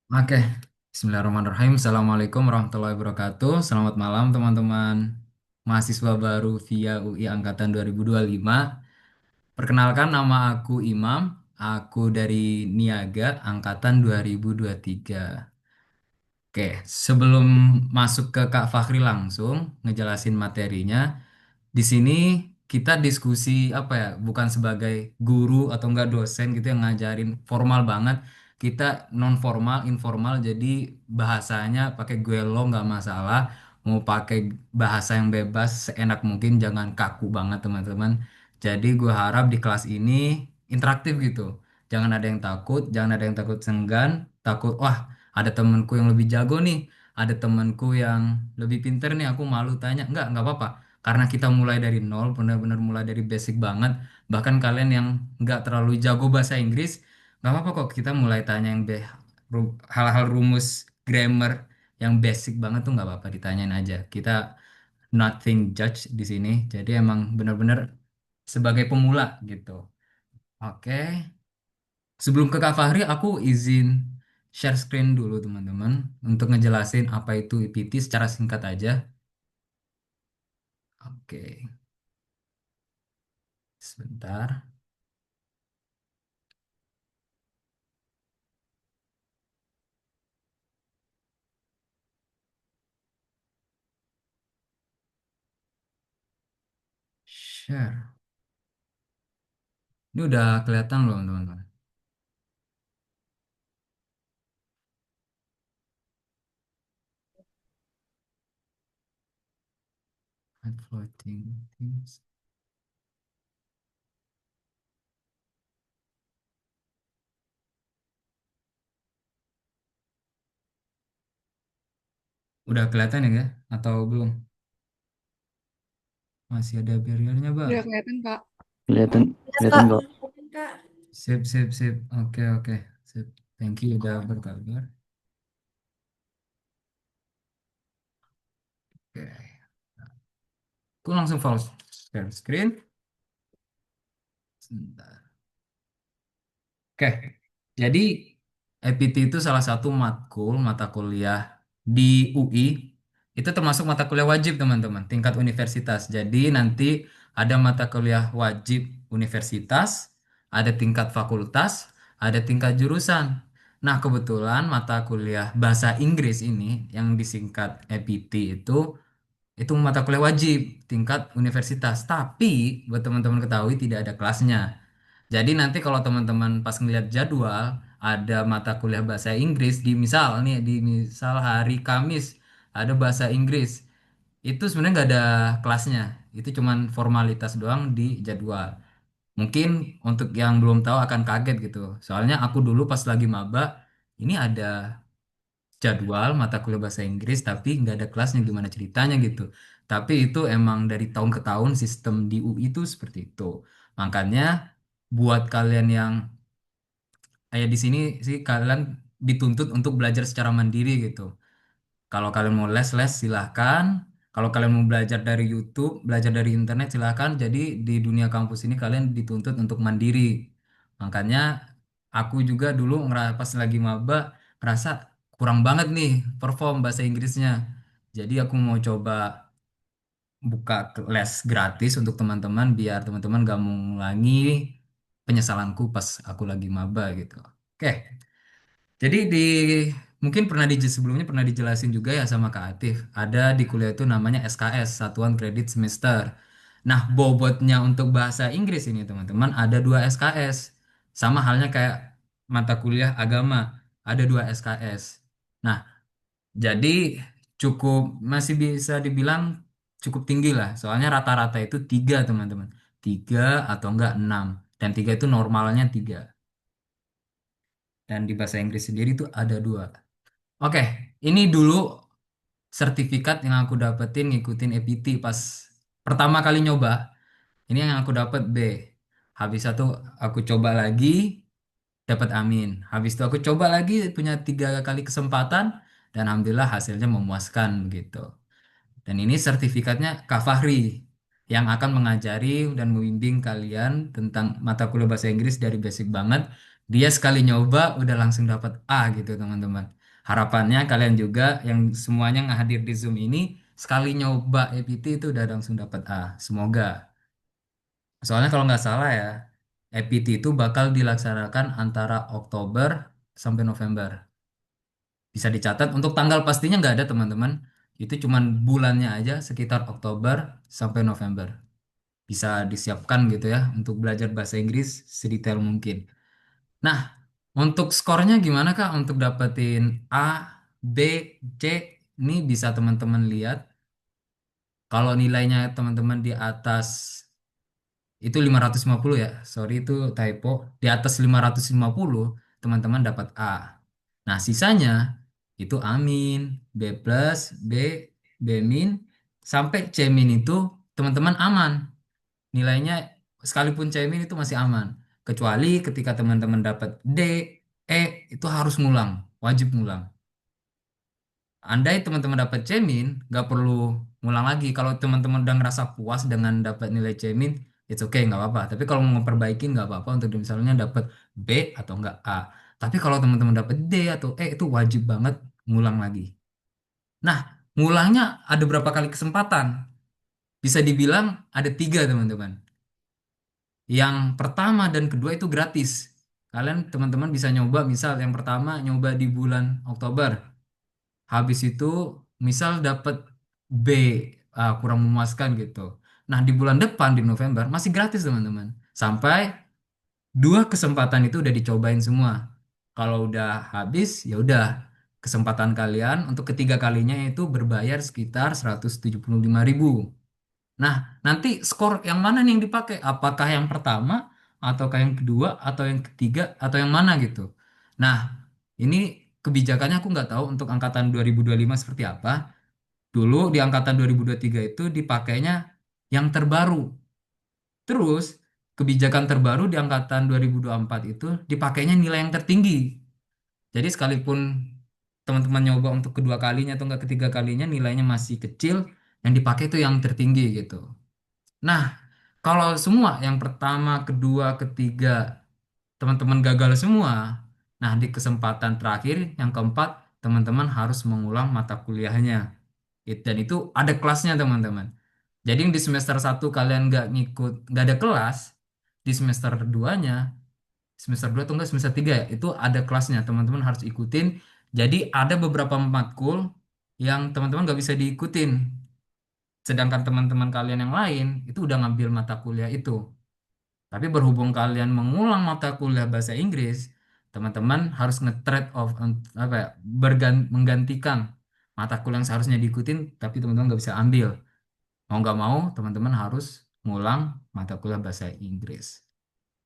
Oke, Bismillahirrahmanirrahim. Assalamualaikum warahmatullahi wabarakatuh. Selamat malam teman-teman mahasiswa baru via UI Angkatan 2025. Perkenalkan nama aku Imam, aku dari Niaga Angkatan 2023. Oke, sebelum masuk ke Kak Fahri langsung ngejelasin materinya, di sini kita diskusi apa ya, bukan sebagai guru atau enggak dosen gitu yang ngajarin formal banget. Kita non formal, informal, jadi bahasanya pakai gue lo nggak masalah. Mau pakai bahasa yang bebas seenak mungkin, jangan kaku banget teman-teman. Jadi gue harap di kelas ini interaktif gitu. Jangan ada yang takut, jangan ada yang takut senggan, takut wah ada temanku yang lebih jago nih, ada temanku yang lebih pinter nih, aku malu tanya. Nggak apa-apa karena kita mulai dari nol, benar-benar mulai dari basic banget. Bahkan kalian yang nggak terlalu jago bahasa Inggris, nggak apa-apa kok kita mulai tanya yang hal-hal rumus grammar yang basic banget tuh nggak apa-apa ditanyain aja. Kita nothing judge di sini. Jadi emang benar-benar sebagai pemula gitu. Oke. Sebelum ke Kak Fahri, aku izin share screen dulu teman-teman untuk ngejelasin apa itu EPT secara singkat aja. Oke, sebentar. Share. Ini udah kelihatan belum teman-teman? Add floating things. Udah kelihatan ya, Kak? Atau belum? Masih ada barriernya, Bang. Udah kelihatan, Kak. Kelihatan, Yes, kelihatan Kak. kok. Kak. Sip, sip, sip. Oke, oke. Sip. Thank you udah berkabar. Oke. Aku langsung full share screen. Sebentar. Oke. Jadi EPT itu salah satu matkul mata kuliah di UI. Itu termasuk mata kuliah wajib teman-teman, tingkat universitas. Jadi nanti ada mata kuliah wajib universitas, ada tingkat fakultas, ada tingkat jurusan. Nah, kebetulan mata kuliah bahasa Inggris ini yang disingkat EPT itu mata kuliah wajib tingkat universitas. Tapi buat teman-teman ketahui tidak ada kelasnya. Jadi nanti kalau teman-teman pas ngeliat jadwal ada mata kuliah bahasa Inggris di misal nih di misal hari Kamis ada bahasa Inggris itu sebenarnya nggak ada kelasnya. Itu cuman formalitas doang di jadwal. Mungkin untuk yang belum tahu akan kaget gitu. Soalnya aku dulu pas lagi maba ini ada jadwal mata kuliah bahasa Inggris tapi nggak ada kelasnya, gimana ceritanya gitu. Tapi itu emang dari tahun ke tahun sistem di UI itu seperti itu. Makanya buat kalian yang kayak di sini sih kalian dituntut untuk belajar secara mandiri gitu. Kalau kalian mau les-les silahkan. Kalau kalian mau belajar dari YouTube, belajar dari internet silahkan. Jadi di dunia kampus ini kalian dituntut untuk mandiri. Makanya aku juga dulu pas lagi maba ngerasa kurang banget nih perform bahasa Inggrisnya. Jadi aku mau coba buka les gratis untuk teman-teman biar teman-teman gak mengulangi penyesalanku pas aku lagi maba gitu. Oke. Jadi mungkin sebelumnya pernah dijelasin juga ya sama Kak Atif. Ada di kuliah itu namanya SKS, Satuan Kredit Semester. Nah, bobotnya untuk bahasa Inggris ini teman-teman ada dua SKS. Sama halnya kayak mata kuliah agama, ada dua SKS. Nah, jadi cukup masih bisa dibilang cukup tinggi lah. Soalnya rata-rata itu tiga teman-teman. Tiga atau enggak enam. Dan tiga itu normalnya tiga. Dan di bahasa Inggris sendiri itu ada dua. Oke, ini dulu sertifikat yang aku dapetin ngikutin EPT pas pertama kali nyoba. Ini yang aku dapet B. Habis itu aku coba lagi, dapat amin. Habis itu aku coba lagi punya tiga kali kesempatan dan alhamdulillah hasilnya memuaskan gitu. Dan ini sertifikatnya Kak Fahri yang akan mengajari dan membimbing kalian tentang mata kuliah bahasa Inggris dari basic banget. Dia sekali nyoba udah langsung dapat A gitu teman-teman. Harapannya kalian juga yang semuanya hadir di Zoom ini sekali nyoba APT itu udah langsung dapat A. Semoga. Soalnya kalau nggak salah ya, APT itu bakal dilaksanakan antara Oktober sampai November. Bisa dicatat untuk tanggal pastinya nggak ada teman-teman. Itu cuman bulannya aja sekitar Oktober sampai November. Bisa disiapkan gitu ya untuk belajar bahasa Inggris sedetail mungkin. Nah, untuk skornya gimana Kak untuk dapetin A, B, C? Ini bisa teman-teman lihat. Kalau nilainya teman-teman di atas itu 550 ya. Sorry itu typo. Di atas 550 teman-teman dapat A. Nah, sisanya itu A min, B plus, B, B min, sampai C min itu teman-teman aman. Nilainya sekalipun C min itu masih aman. Kecuali ketika teman-teman dapat D, E itu harus ngulang, wajib ngulang. Andai teman-teman dapat cemin, nggak perlu ngulang lagi. Kalau teman-teman udah ngerasa puas dengan dapat nilai cemin, it's okay, nggak apa-apa. Tapi kalau mau memperbaiki nggak apa-apa untuk misalnya dapat B atau nggak A. Tapi kalau teman-teman dapat D atau E itu wajib banget ngulang lagi. Nah, ngulangnya ada berapa kali kesempatan? Bisa dibilang ada tiga teman-teman. Yang pertama dan kedua itu gratis. Kalian teman-teman bisa nyoba, misal yang pertama nyoba di bulan Oktober. Habis itu misal dapat B, kurang memuaskan gitu. Nah, di bulan depan di November masih gratis teman-teman. Sampai dua kesempatan itu udah dicobain semua. Kalau udah habis ya udah kesempatan kalian untuk ketiga kalinya itu berbayar sekitar 175.000. Nah, nanti skor yang mana nih yang dipakai? Apakah yang pertama, ataukah yang kedua, atau yang ketiga, atau yang mana gitu? Nah, ini kebijakannya aku nggak tahu untuk angkatan 2025 seperti apa. Dulu di angkatan 2023 itu dipakainya yang terbaru. Terus, kebijakan terbaru di angkatan 2024 itu dipakainya nilai yang tertinggi. Jadi sekalipun teman-teman nyoba untuk kedua kalinya atau enggak ketiga kalinya nilainya masih kecil, yang dipakai itu yang tertinggi gitu. Nah, kalau semua yang pertama, kedua, ketiga teman-teman gagal semua, nah di kesempatan terakhir yang keempat teman-teman harus mengulang mata kuliahnya. Dan itu ada kelasnya teman-teman. Jadi yang di semester satu kalian nggak ada kelas, di semester 2-nya, semester 2 atau enggak semester 3 ya, itu ada kelasnya teman-teman harus ikutin. Jadi ada beberapa matkul yang teman-teman nggak bisa diikutin. Sedangkan teman-teman kalian yang lain itu udah ngambil mata kuliah itu. Tapi berhubung kalian mengulang mata kuliah bahasa Inggris, teman-teman harus nge-trade off, apa ya, menggantikan mata kuliah yang seharusnya diikutin, tapi teman-teman nggak bisa ambil. Mau nggak mau, teman-teman harus ngulang mata kuliah bahasa Inggris.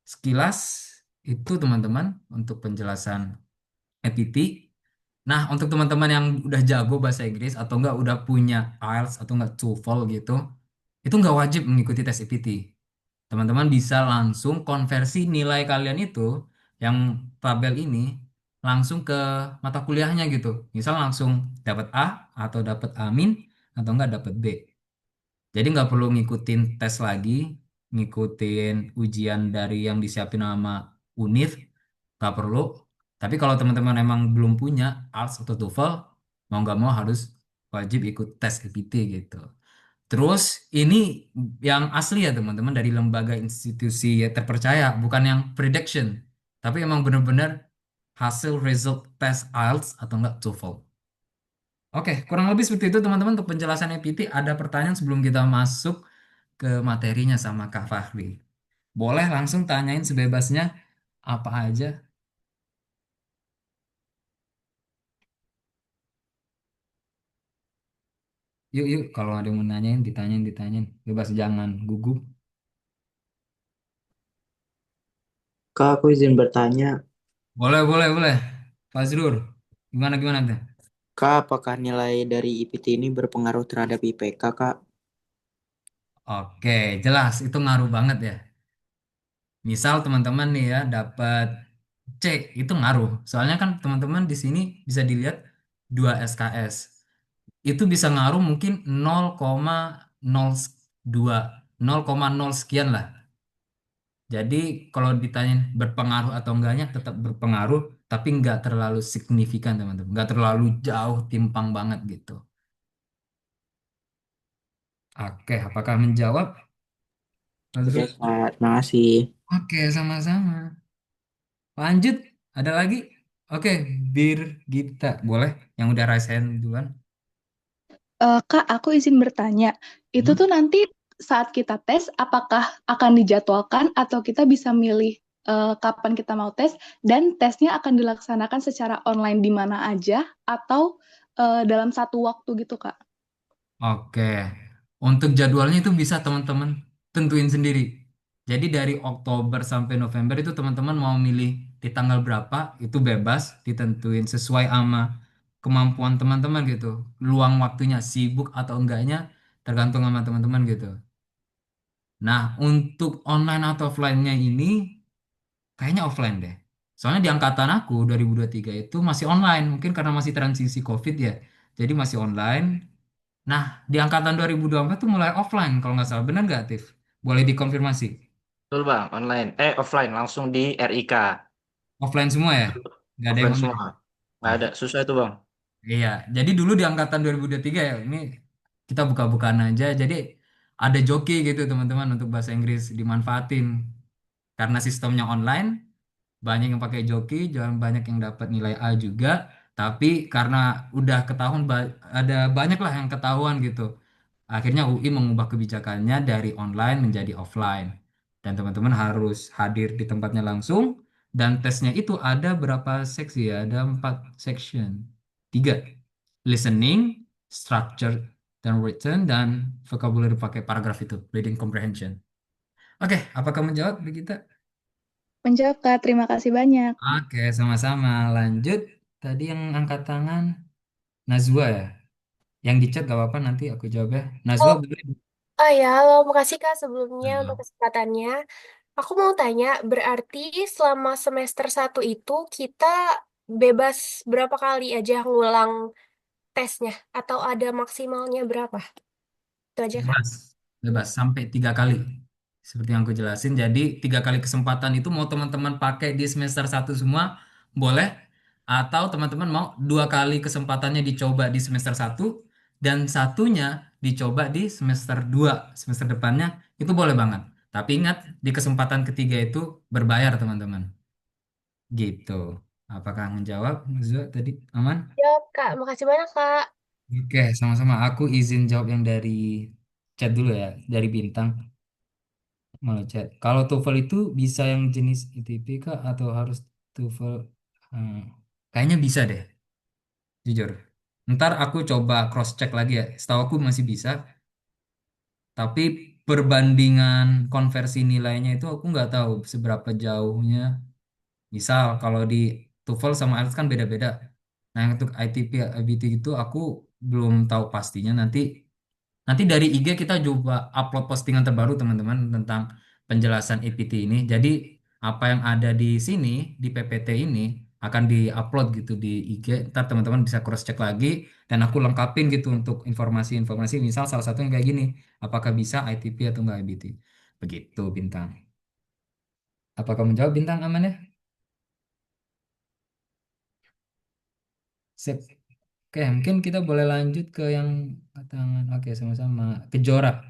Sekilas itu teman-teman untuk penjelasan EPT. Nah, untuk teman-teman yang udah jago bahasa Inggris atau nggak udah punya IELTS atau nggak TOEFL gitu, itu nggak wajib mengikuti tes EPT. Teman-teman bisa langsung konversi nilai kalian itu yang tabel ini langsung ke mata kuliahnya gitu. Misal langsung dapat A atau dapat Amin atau enggak dapat B. Jadi nggak perlu ngikutin tes lagi, ngikutin ujian dari yang disiapin sama UNIF, nggak perlu. Tapi kalau teman-teman emang belum punya ALTS atau TOEFL, mau nggak mau harus wajib ikut tes EPT gitu. Terus ini yang asli ya teman-teman dari lembaga institusi ya terpercaya, bukan yang prediction, tapi emang benar-benar hasil result tes IELTS atau enggak TOEFL. Oke, kurang lebih seperti itu teman-teman untuk penjelasan EPT. Ada pertanyaan sebelum kita masuk ke materinya sama Kak Fahri. Boleh langsung tanyain sebebasnya apa aja. Yuk, yuk, kalau ada yang mau nanyain, ditanyain, ditanyain. Bebas, jangan gugup. Kak, aku izin bertanya, Boleh, boleh, boleh. Fazrul, gimana, gimana tuh? Kak, apakah nilai dari IPT ini berpengaruh terhadap IPK, Kak? Oke, jelas. Itu ngaruh banget ya. Misal teman-teman nih ya dapat C, itu ngaruh. Soalnya kan teman-teman di sini bisa dilihat 2 SKS. Itu bisa ngaruh mungkin 0,02, 0,0 sekian lah. Jadi kalau ditanya berpengaruh atau enggaknya tetap berpengaruh. tapi nggak terlalu signifikan teman-teman, nggak terlalu jauh timpang banget gitu. Oke, apakah menjawab, Mas Oke, Zul? Kak. Terima kasih. Oke, sama-sama. Lanjut, ada lagi? Oke, Bir Gita, boleh? Yang udah raise hand duluan. Kak, aku izin bertanya, itu Hmm? tuh nanti saat kita tes, apakah akan dijadwalkan atau kita bisa milih kapan kita mau tes, dan tesnya akan dilaksanakan secara online di mana aja, atau dalam satu waktu gitu, Kak? Oke, untuk jadwalnya itu bisa teman-teman tentuin sendiri. Jadi dari Oktober sampai November itu teman-teman mau milih di tanggal berapa itu bebas ditentuin sesuai sama kemampuan teman-teman gitu. Luang waktunya sibuk atau enggaknya tergantung sama teman-teman gitu. Nah, untuk online atau offline-nya ini kayaknya offline deh. Soalnya di angkatan aku 2023 itu masih online, mungkin karena masih transisi COVID ya. Jadi masih online. Nah, di angkatan 2024 tuh mulai offline kalau nggak salah. Benar nggak, Tif? Boleh dikonfirmasi. Betul bang, online. Offline, langsung di RIK. Offline semua ya? Nggak ada yang Offline online. semua. Nggak Ah, ada, susah itu bang. iya. Jadi dulu di angkatan 2023 ya, ini kita buka-bukaan aja. Jadi ada joki gitu teman-teman untuk bahasa Inggris dimanfaatin. Karena sistemnya online, banyak yang pakai joki, jangan banyak yang dapat nilai A juga. Tapi karena udah ketahuan, ada banyak lah yang ketahuan gitu. Akhirnya UI mengubah kebijakannya dari online menjadi offline. Dan teman-teman harus hadir di tempatnya langsung. Dan tesnya itu ada berapa seksi ya? Ada 4 section. Tiga. Listening, structure, dan written, dan vocabulary pakai paragraf itu. Reading comprehension. Oke, apakah menjawab, Begita? Menjawab, Kak. Terima kasih banyak. Oke, sama-sama. Lanjut. Tadi yang angkat tangan, Nazwa ya? Yang di chat gak apa-apa, nanti aku jawab ya. Nazwa Oh, boleh? oh ya, halo, makasih Kak sebelumnya untuk Halo. kesempatannya. Aku mau tanya, berarti selama semester satu itu kita bebas berapa kali aja ngulang tesnya? Atau ada maksimalnya berapa? Itu aja Kak. Bebas, bebas sampai 3 kali. Seperti yang aku jelasin, jadi 3 kali kesempatan itu mau teman-teman pakai di semester satu semua boleh, atau teman-teman mau 2 kali kesempatannya dicoba di semester satu dan satunya dicoba di semester 2 semester depannya itu boleh banget. Tapi ingat di kesempatan ketiga itu berbayar teman-teman. Gitu. Apakah menjawab, Zul, tadi aman? Jawab Kak, makasih banyak Kak. Oke, sama-sama. Aku izin jawab yang dari chat dulu ya, dari Bintang. Malah chat. Kalau TOEFL itu bisa yang jenis ITP kah atau harus TOEFL? Hmm, kayaknya bisa deh, jujur. Ntar aku coba cross check lagi ya. Setahu aku masih bisa, tapi perbandingan konversi nilainya itu aku nggak tahu seberapa jauhnya. Misal kalau di TOEFL sama IELTS kan beda-beda. Nah, yang untuk ITP, IBT itu aku belum tahu pastinya. Nanti dari IG kita coba upload postingan terbaru teman-teman tentang penjelasan EPT ini. Jadi apa yang ada di sini di PPT ini akan diupload gitu di IG. Ntar teman-teman bisa cross check lagi dan aku lengkapin gitu untuk informasi-informasi. Misal salah satunya kayak gini, apakah bisa ITP atau enggak IBT? Begitu Bintang. Apa kamu jawab Bintang aman ya? Sip. Oke, mungkin kita boleh lanjut ke yang tangan. Oke, sama-sama. Kejora.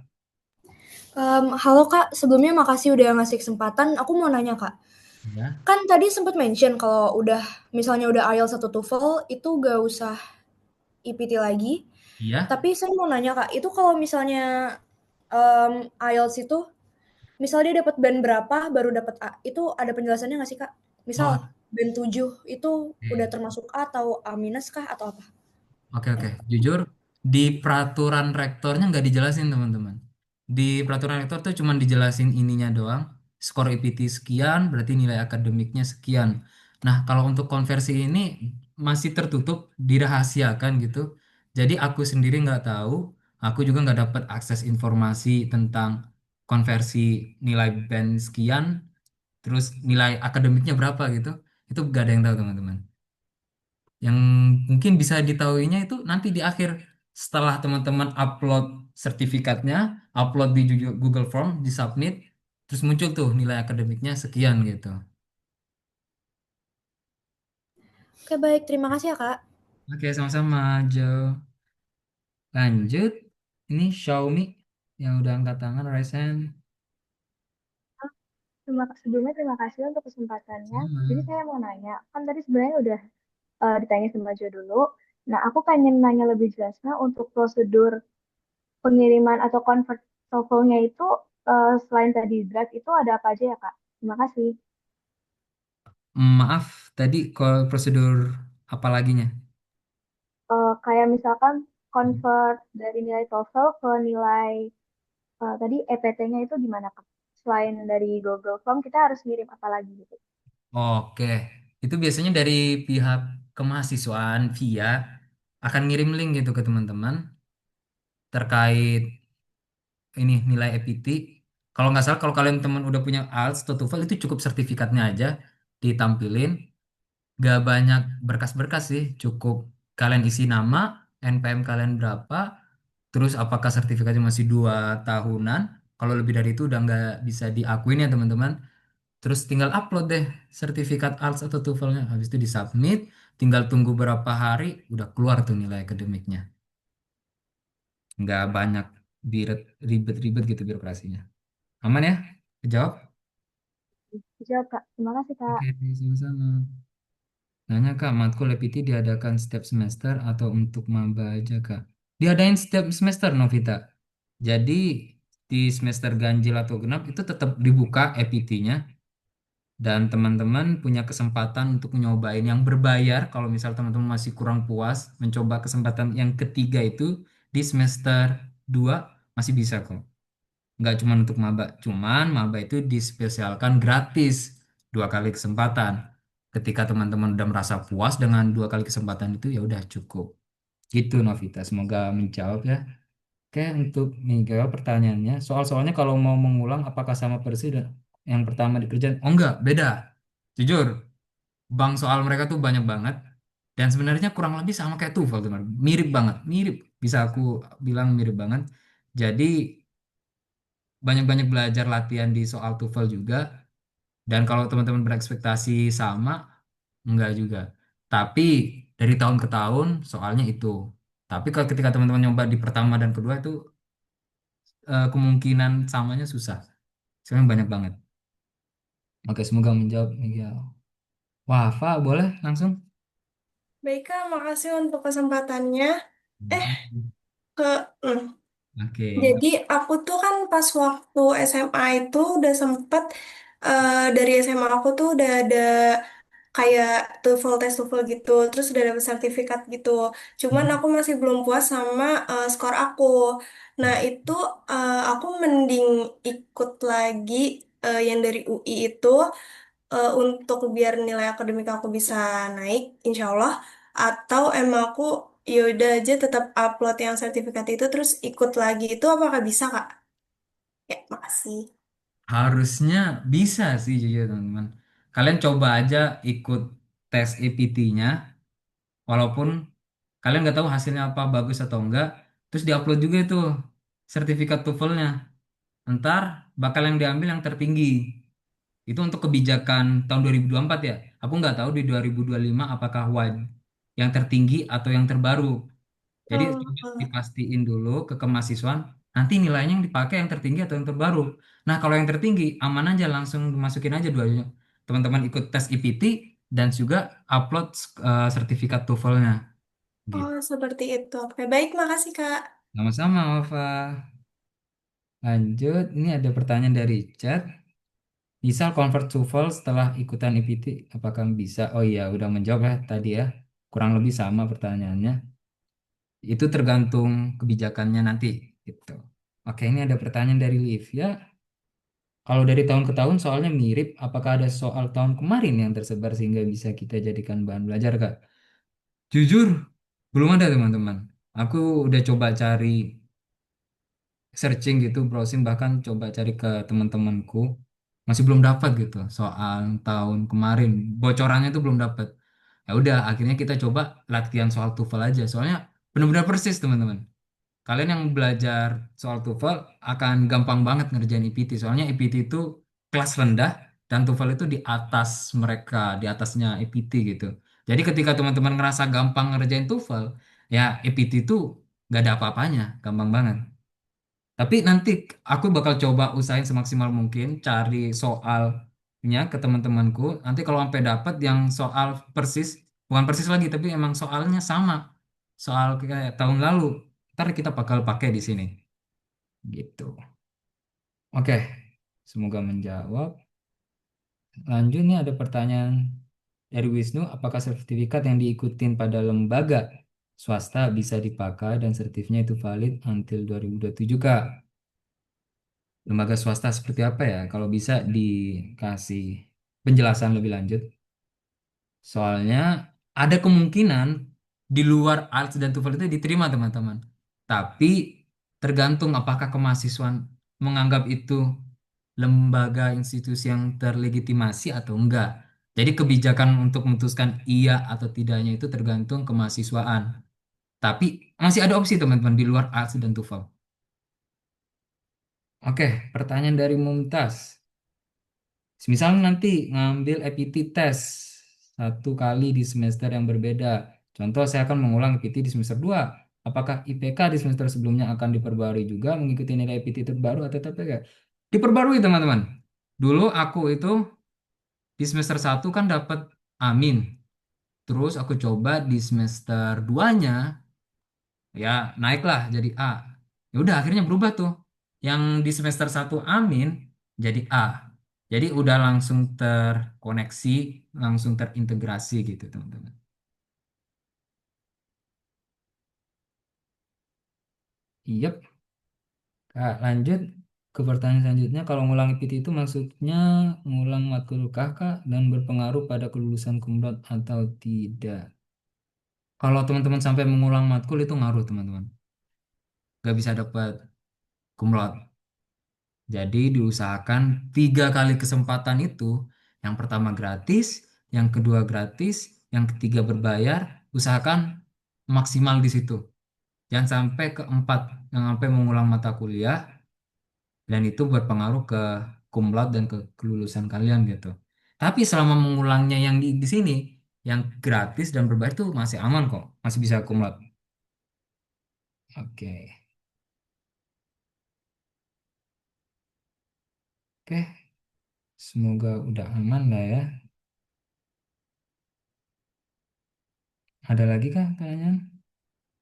Halo Kak, sebelumnya makasih udah ngasih kesempatan. Aku mau nanya Kak, Ya. kan tadi sempat mention kalau misalnya udah IELTS atau TOEFL itu gak usah IPT lagi. Iya. Tapi saya mau nanya Kak, itu kalau misalnya IELTS itu, misal dia dapat band berapa baru dapat A, itu ada penjelasannya nggak sih Kak? Oh, Misal band 7 itu udah oke. termasuk A atau A minus kah atau apa? Oke, oke. Jujur, di peraturan rektornya nggak dijelasin, teman-teman. Di peraturan rektor tuh cuma dijelasin ininya doang. Skor IPT sekian, berarti nilai akademiknya sekian. Nah, kalau untuk konversi ini masih tertutup, dirahasiakan gitu. Jadi aku sendiri nggak tahu, aku juga nggak dapat akses informasi tentang konversi nilai band sekian, terus nilai akademiknya berapa gitu. Itu nggak ada yang tahu, teman-teman. Yang mungkin bisa ditahuinya itu nanti di akhir setelah teman-teman upload sertifikatnya, upload di Google Form, di submit, terus muncul tuh nilai akademiknya sekian gitu. Oke, baik. Terima kasih ya, Kak. Oke, sama-sama, Jo. Lanjut. Ini Xiaomi yang udah angkat tangan, raise hand. Sebelumnya terima kasih untuk kesempatannya. Jadi Sama. saya mau nanya, kan tadi sebenarnya udah ditanya sama Jo dulu. Nah, aku pengen nanya lebih jelasnya untuk prosedur pengiriman atau convert TOEFL-nya itu selain tadi draft itu ada apa aja ya, Kak? Terima kasih. Maaf, tadi kalau prosedur apa laginya? Kayak misalkan convert dari nilai TOEFL ke nilai tadi EPT-nya itu gimana, Kak? Selain dari Google Form, kita harus ngirim apa lagi gitu? Oke, itu biasanya dari pihak kemahasiswaan via akan ngirim link gitu ke teman-teman terkait ini nilai EPT. Kalau nggak salah, kalau kalian teman udah punya IELTS atau TOEFL itu cukup sertifikatnya aja ditampilin. Gak banyak berkas-berkas sih, cukup kalian isi nama, NPM kalian berapa, terus apakah sertifikatnya masih 2 tahunan. Kalau lebih dari itu udah nggak bisa diakuin ya teman-teman. Terus tinggal upload deh sertifikat IELTS atau TOEFL-nya. Habis itu disubmit, tinggal tunggu berapa hari, udah keluar tuh nilai akademiknya. Nggak banyak ribet-ribet gitu birokrasinya. Aman ya? Kejawab? Jawab, Kak. Terima kasih, Kak. Oke, sama-sama. Nanya Kak, matkul EPT diadakan setiap semester atau untuk maba aja Kak? Diadain setiap semester Novita. Jadi di semester ganjil atau genap itu tetap dibuka EPT-nya dan teman-teman punya kesempatan untuk nyobain yang berbayar. Kalau misal teman-teman masih kurang puas mencoba kesempatan yang ketiga itu di semester 2 masih bisa kok. Nggak cuma untuk maba, cuman maba itu dispesialkan gratis 2 kali kesempatan. Ketika teman-teman udah merasa puas dengan 2 kali kesempatan itu ya udah cukup. Gitu Novita, semoga menjawab ya. Oke, untuk menjawab pertanyaannya, soal-soalnya kalau mau mengulang apakah sama persis dan yang pertama dikerjain? Oh enggak, beda. Jujur, bang soal mereka tuh banyak banget dan sebenarnya kurang lebih sama kayak TOEFL teman. Mirip banget, mirip. Bisa aku bilang mirip banget. Jadi banyak-banyak belajar latihan di soal TOEFL juga. Dan kalau teman-teman berekspektasi sama, enggak juga. Tapi dari tahun ke tahun soalnya itu. Tapi kalau ketika teman-teman nyoba di pertama dan kedua itu kemungkinan samanya susah. Sekarang banyak banget. Oke, semoga menjawab Miguel. Wafa, boleh langsung? Baik, Kak. Makasih untuk kesempatannya. Eh, ke... hmm. Oke. Jadi aku tuh kan pas waktu SMA itu udah sempet dari SMA aku tuh udah ada kayak TOEFL tes TOEFL gitu, terus udah dapet sertifikat gitu. Cuman Hmm. aku masih belum puas sama skor aku. Nah itu aku mending ikut lagi yang dari UI itu untuk biar nilai akademik aku bisa naik, insya Allah. Atau emang aku yaudah aja tetap upload yang sertifikat itu terus ikut lagi itu apakah bisa Kak? Ya, makasih. Harusnya bisa sih jujur teman-teman. Kalian coba aja ikut tes EPT-nya, walaupun kalian nggak tahu hasilnya apa bagus atau enggak, terus diupload juga itu sertifikat TOEFL-nya. Ntar bakal yang diambil yang tertinggi. Itu untuk kebijakan tahun 2024 ya. Aku nggak tahu di 2025 apakah yang tertinggi atau yang terbaru. Jadi Oh, coba dipastiin dulu ke kemahasiswaan, nanti nilainya yang dipakai yang tertinggi atau yang terbaru. Nah, kalau yang tertinggi, aman aja langsung dimasukin aja duanya. Teman-teman ikut tes EPT dan juga upload sertifikat TOEFL-nya. Gitu. oh, seperti itu. Oke, baik, makasih Kak. Sama-sama, Ova. Lanjut, ini ada pertanyaan dari chat. Misal convert TOEFL setelah ikutan EPT, apakah bisa? Oh iya, udah menjawab ya tadi ya. Kurang lebih sama pertanyaannya. Itu tergantung kebijakannya nanti gitu. Oke, ini ada pertanyaan dari Livia. Kalau dari tahun ke tahun soalnya mirip, apakah ada soal tahun kemarin yang tersebar sehingga bisa kita jadikan bahan belajar, Kak? Jujur, belum ada teman-teman. Aku udah coba cari searching gitu, browsing bahkan coba cari ke teman-temanku, masih belum dapat gitu soal tahun kemarin. Bocorannya itu belum dapat. Ya udah, akhirnya kita coba latihan soal TOEFL aja. Soalnya benar-benar persis teman-teman. Kalian yang belajar soal TOEFL akan gampang banget ngerjain EPT. Soalnya EPT itu kelas rendah dan TOEFL itu di atas mereka, di atasnya EPT gitu. Jadi ketika teman-teman ngerasa gampang ngerjain TOEFL, ya APT itu gak ada apa-apanya, gampang banget. Tapi nanti aku bakal coba usahain semaksimal mungkin cari soalnya ke teman-temanku. Nanti kalau sampai dapat yang soal persis, bukan persis lagi, tapi emang soalnya sama, soal kayak tahun lalu, ntar kita bakal pakai di sini. Gitu. Oke, semoga menjawab. Lanjut nih ada pertanyaan dari Wisnu, apakah sertifikat yang diikutin pada lembaga swasta bisa dipakai dan sertifikatnya itu valid until 2027 Kak? Lembaga swasta seperti apa ya? Kalau bisa dikasih penjelasan lebih lanjut. Soalnya ada kemungkinan di luar ALTS dan TOEFL itu diterima teman-teman. Tapi tergantung apakah kemahasiswaan menganggap itu lembaga institusi yang terlegitimasi atau enggak. Jadi kebijakan untuk memutuskan iya atau tidaknya itu tergantung kemahasiswaan. Tapi masih ada opsi teman-teman di luar ALTS dan TOEFL. Oke, pertanyaan dari Mumtaz. Misal nanti ngambil APT test satu kali di semester yang berbeda. Contoh, saya akan mengulang APT di semester 2. Apakah IPK di semester sebelumnya akan diperbarui juga mengikuti nilai APT terbaru atau tetap ya? Diperbarui teman-teman. Dulu aku itu di semester 1 kan dapat Amin. Terus aku coba di semester 2-nya ya naiklah jadi A. Ya udah akhirnya berubah tuh. Yang di semester 1 Amin jadi A. Jadi udah langsung terkoneksi, langsung terintegrasi gitu teman-teman. Iya, Kak, lanjut ke pertanyaan selanjutnya. Kalau ngulang PT itu maksudnya ngulang matkul kakak dan berpengaruh pada kelulusan kumlot atau tidak? Kalau teman-teman sampai mengulang matkul itu ngaruh teman-teman. Gak bisa dapat kumlot. Jadi diusahakan 3 kali kesempatan itu. Yang pertama gratis, yang kedua gratis, yang ketiga berbayar. Usahakan maksimal di situ. Jangan sampai keempat, yang sampai mengulang mata kuliah dan itu berpengaruh ke cum laude dan ke kelulusan kalian gitu. Tapi selama mengulangnya yang di sini, yang gratis dan berbayar itu masih aman kok, masih bisa cum laude. Oke, oke, semoga udah aman lah ya. Ada lagi kah pertanyaan?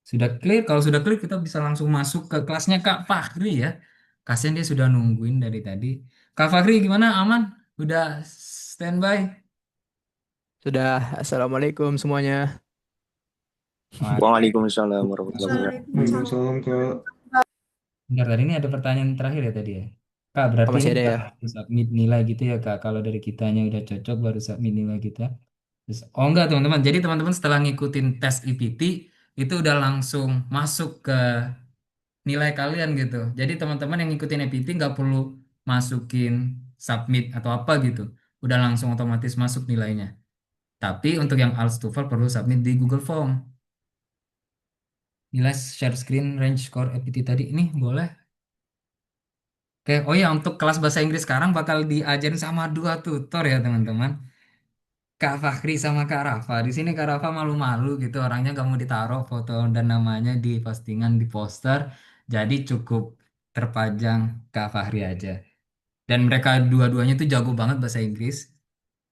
Sudah clear? Kalau sudah clear kita bisa langsung masuk ke kelasnya Kak Fahri ya. Kasian dia sudah nungguin dari tadi. Kak Fahri gimana? Aman? Udah standby? Sudah, Assalamualaikum semuanya. Waalaikumsalam warahmatullahi wabarakatuh. Waalaikumsalam. Waalaikumsalam Kak. Bentar, tadi ini ada pertanyaan terakhir ya tadi ya. Kak, Oh, berarti ini masih ada kita ya? harus submit nilai gitu ya Kak. Kalau dari kitanya udah cocok baru submit nilai kita. Terus, oh enggak teman-teman. Jadi teman-teman setelah ngikutin tes IPT itu udah langsung masuk ke nilai kalian gitu. Jadi teman-teman yang ngikutin IPT nggak perlu masukin submit atau apa gitu. Udah langsung otomatis masuk nilainya. Tapi untuk yang ALS TOEFL perlu submit di Google Form. Nilai share screen range score IPT tadi ini boleh. Oke, oh ya untuk kelas bahasa Inggris sekarang bakal diajarin sama 2 tutor ya teman-teman. Kak Fahri sama Kak Rafa. Di sini Kak Rafa malu-malu gitu orangnya gak mau ditaruh foto dan namanya di postingan di poster. Jadi cukup terpajang Kak Fahri aja. Dan mereka dua-duanya tuh jago banget bahasa Inggris.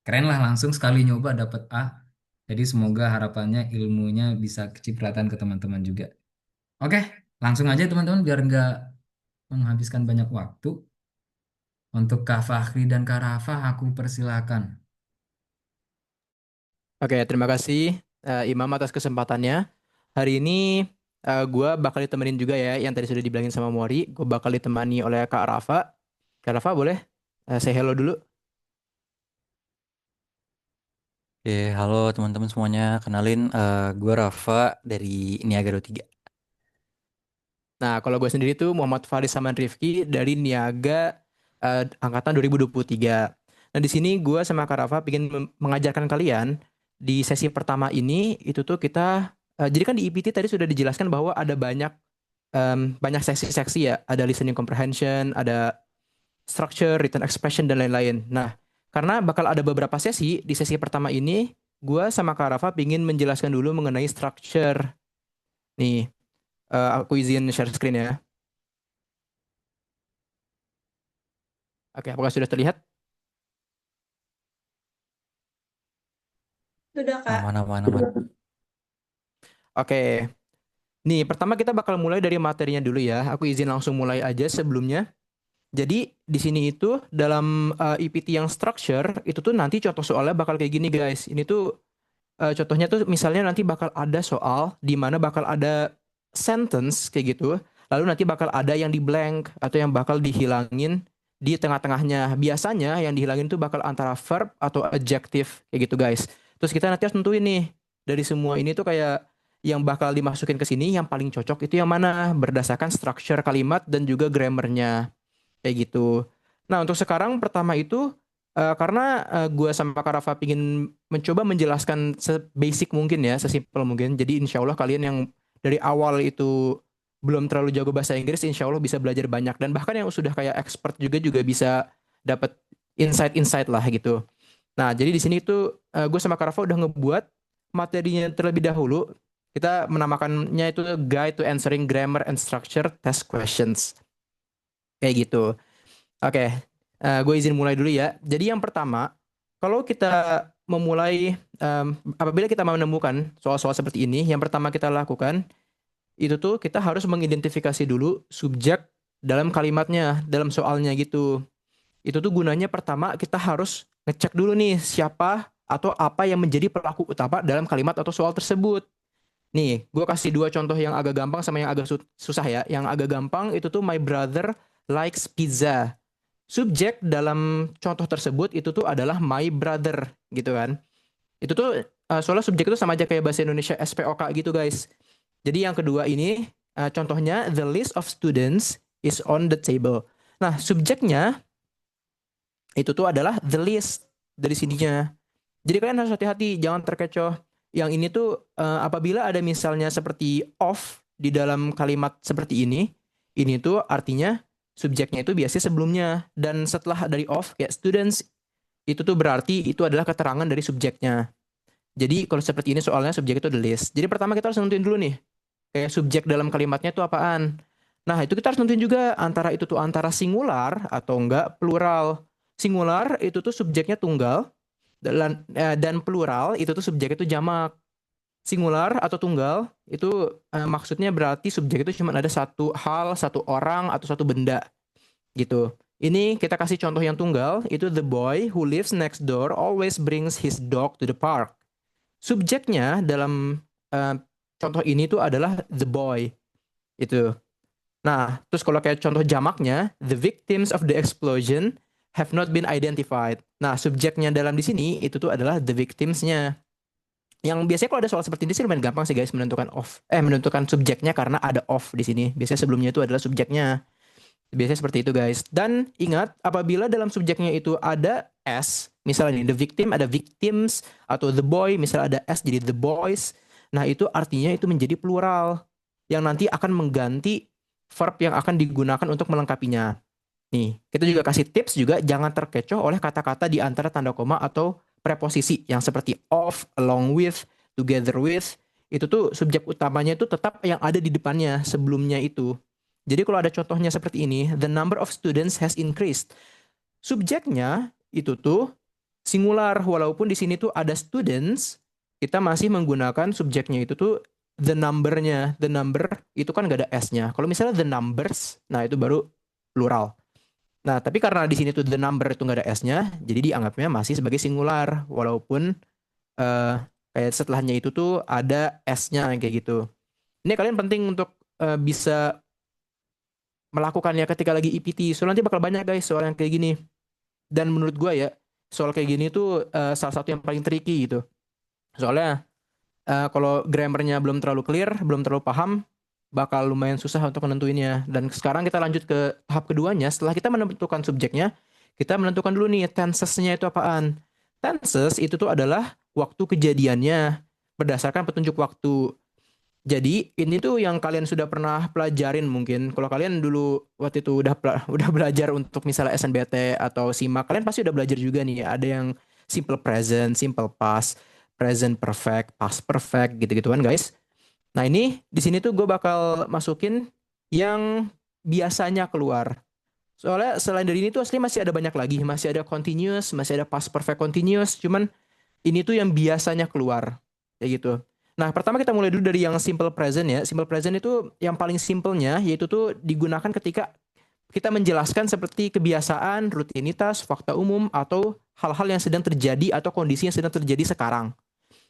Keren lah langsung sekali nyoba dapat A. Jadi semoga harapannya ilmunya bisa kecipratan ke teman-teman juga. Oke, langsung aja teman-teman biar nggak menghabiskan banyak waktu. Untuk Kak Fahri dan Kak Rafa, aku persilakan. Oke, terima kasih Imam atas kesempatannya. Hari ini gue bakal ditemenin juga ya, yang tadi sudah dibilangin sama Mori. Gue bakal ditemani oleh Kak Rafa. Kak Rafa boleh say hello dulu? Oke, halo teman-teman semuanya. Kenalin, gue Rafa dari Niaga 3. Nah, kalau gue sendiri tuh Muhammad Faris Saman Rifki dari Niaga angkatan 2023. Nah, di sini gue sama Kak Rafa ingin mengajarkan kalian di sesi pertama ini itu tuh kita jadi kan di IPT tadi sudah dijelaskan bahwa ada banyak seksi-seksi ya, ada listening comprehension, ada structure, written expression dan lain-lain. Nah, karena bakal ada beberapa sesi di sesi pertama ini Gua sama Kak Rafa pingin menjelaskan dulu mengenai structure. Nih, aku izin share screen ya. Oke, apakah sudah terlihat? Sudah, Kak. Aman, aman, aman. Oke. Nih, pertama kita bakal mulai dari materinya dulu ya. Aku izin langsung mulai aja sebelumnya. Jadi di sini itu dalam EPT yang structure itu tuh nanti contoh soalnya bakal kayak gini guys. Ini tuh contohnya tuh misalnya nanti bakal ada soal di mana bakal ada sentence kayak gitu. Lalu nanti bakal ada yang di blank atau yang bakal dihilangin di tengah-tengahnya. Biasanya yang dihilangin tuh bakal antara verb atau adjective kayak gitu guys. Terus kita nanti harus nentuin nih dari semua ini tuh kayak yang bakal dimasukin ke sini yang paling cocok itu yang mana berdasarkan structure kalimat dan juga grammarnya kayak gitu. Nah, untuk sekarang pertama itu karena gue sama Kak Rafa pingin mencoba menjelaskan sebasic mungkin ya, sesimpel mungkin. Jadi insya Allah kalian yang dari awal itu belum terlalu jago bahasa Inggris, insya Allah bisa belajar banyak. Dan bahkan yang sudah kayak expert juga bisa dapat insight-insight lah gitu. Nah, jadi di sini itu gue sama Kak Rafa udah ngebuat materinya terlebih dahulu. Kita menamakannya itu Guide to Answering Grammar and Structure Test Questions. Kayak gitu. Oke, gue izin mulai dulu ya. Jadi yang pertama, kalau kita memulai, apabila kita mau menemukan soal-soal seperti ini, yang pertama kita lakukan, itu tuh kita harus mengidentifikasi dulu subjek dalam kalimatnya, dalam soalnya gitu. Itu tuh gunanya pertama kita harus ngecek dulu nih siapa atau apa yang menjadi pelaku utama dalam kalimat atau soal tersebut. Nih, gue kasih dua contoh yang agak gampang sama yang agak susah ya. Yang agak gampang itu tuh my brother likes pizza. Subjek dalam contoh tersebut itu tuh adalah my brother gitu kan. Itu tuh soalnya subjek itu sama aja kayak bahasa Indonesia SPOK gitu guys. Jadi yang kedua ini contohnya the list of students is on the table. Nah, subjeknya itu tuh adalah the list dari sininya. Jadi kalian harus hati-hati, jangan terkecoh. Yang ini tuh apabila ada misalnya seperti of di dalam kalimat seperti ini tuh artinya subjeknya itu biasanya sebelumnya dan setelah dari of kayak students itu tuh berarti itu adalah keterangan dari subjeknya. Jadi kalau seperti ini soalnya subjek itu the list. Jadi pertama kita harus nentuin dulu nih kayak subjek dalam kalimatnya itu apaan. Nah, itu kita harus nentuin juga antara itu tuh antara singular atau enggak plural. Singular itu tuh subjeknya tunggal dan plural itu tuh subjek itu jamak. Singular atau tunggal itu maksudnya berarti subjek itu cuma ada satu hal, satu orang atau satu benda gitu. Ini kita kasih contoh yang tunggal, itu the boy who lives next door always brings his dog to the park. Subjeknya dalam contoh ini tuh adalah the boy. Itu. Nah, terus kalau kayak contoh jamaknya, the victims of the explosion have not been identified. Nah, subjeknya dalam di sini itu tuh adalah the victims-nya. Yang biasanya kalau ada soal seperti ini sih lumayan gampang sih guys menentukan subjeknya karena ada of di sini. Biasanya sebelumnya itu adalah subjeknya. Biasanya seperti itu guys. Dan ingat apabila dalam subjeknya itu ada s, misalnya nih the victim ada victims atau the boy misalnya ada s jadi the boys. Nah, itu artinya itu menjadi plural yang nanti akan mengganti verb yang akan digunakan untuk melengkapinya. Nih, kita juga kasih tips juga jangan terkecoh oleh kata-kata di antara tanda koma atau preposisi yang seperti of, along with, together with. Itu tuh subjek utamanya itu tetap yang ada di depannya sebelumnya itu. Jadi kalau ada contohnya seperti ini, the number of students has increased. Subjeknya itu tuh singular walaupun di sini tuh ada students, kita masih menggunakan subjeknya itu tuh the number-nya. The number itu kan gak ada s-nya. Kalau misalnya the numbers, nah itu baru plural. Nah, tapi karena di sini tuh the number itu nggak ada s-nya, jadi dianggapnya masih sebagai singular, walaupun kayak setelahnya itu tuh ada s-nya kayak gitu. Ini kalian penting untuk bisa melakukannya ketika lagi EPT. Soalnya nanti bakal banyak guys soal yang kayak gini. Dan menurut gue ya, soal kayak gini tuh salah satu yang paling tricky gitu. Soalnya kalau grammarnya belum terlalu clear, belum terlalu paham, bakal lumayan susah untuk menentuinnya. Dan sekarang kita lanjut ke tahap keduanya. Setelah kita menentukan subjeknya, kita menentukan dulu nih tenses-nya itu apaan. Tenses itu tuh adalah waktu kejadiannya berdasarkan petunjuk waktu. Jadi ini tuh yang kalian sudah pernah pelajarin mungkin. Kalau kalian dulu waktu itu udah belajar untuk misalnya SNBT atau SIMAK, kalian pasti udah belajar juga nih. Ada yang simple present, simple past. present perfect, past perfect gitu-gituan guys. Nah ini di sini tuh gue bakal masukin yang biasanya keluar. Soalnya selain dari ini tuh asli masih ada banyak lagi, masih ada continuous, masih ada past perfect continuous, cuman ini tuh yang biasanya keluar kayak gitu. Nah, pertama kita mulai dulu dari yang simple present ya. Simple present itu yang paling simpelnya yaitu tuh digunakan ketika kita menjelaskan seperti kebiasaan, rutinitas, fakta umum atau hal-hal yang sedang terjadi atau kondisi yang sedang terjadi sekarang.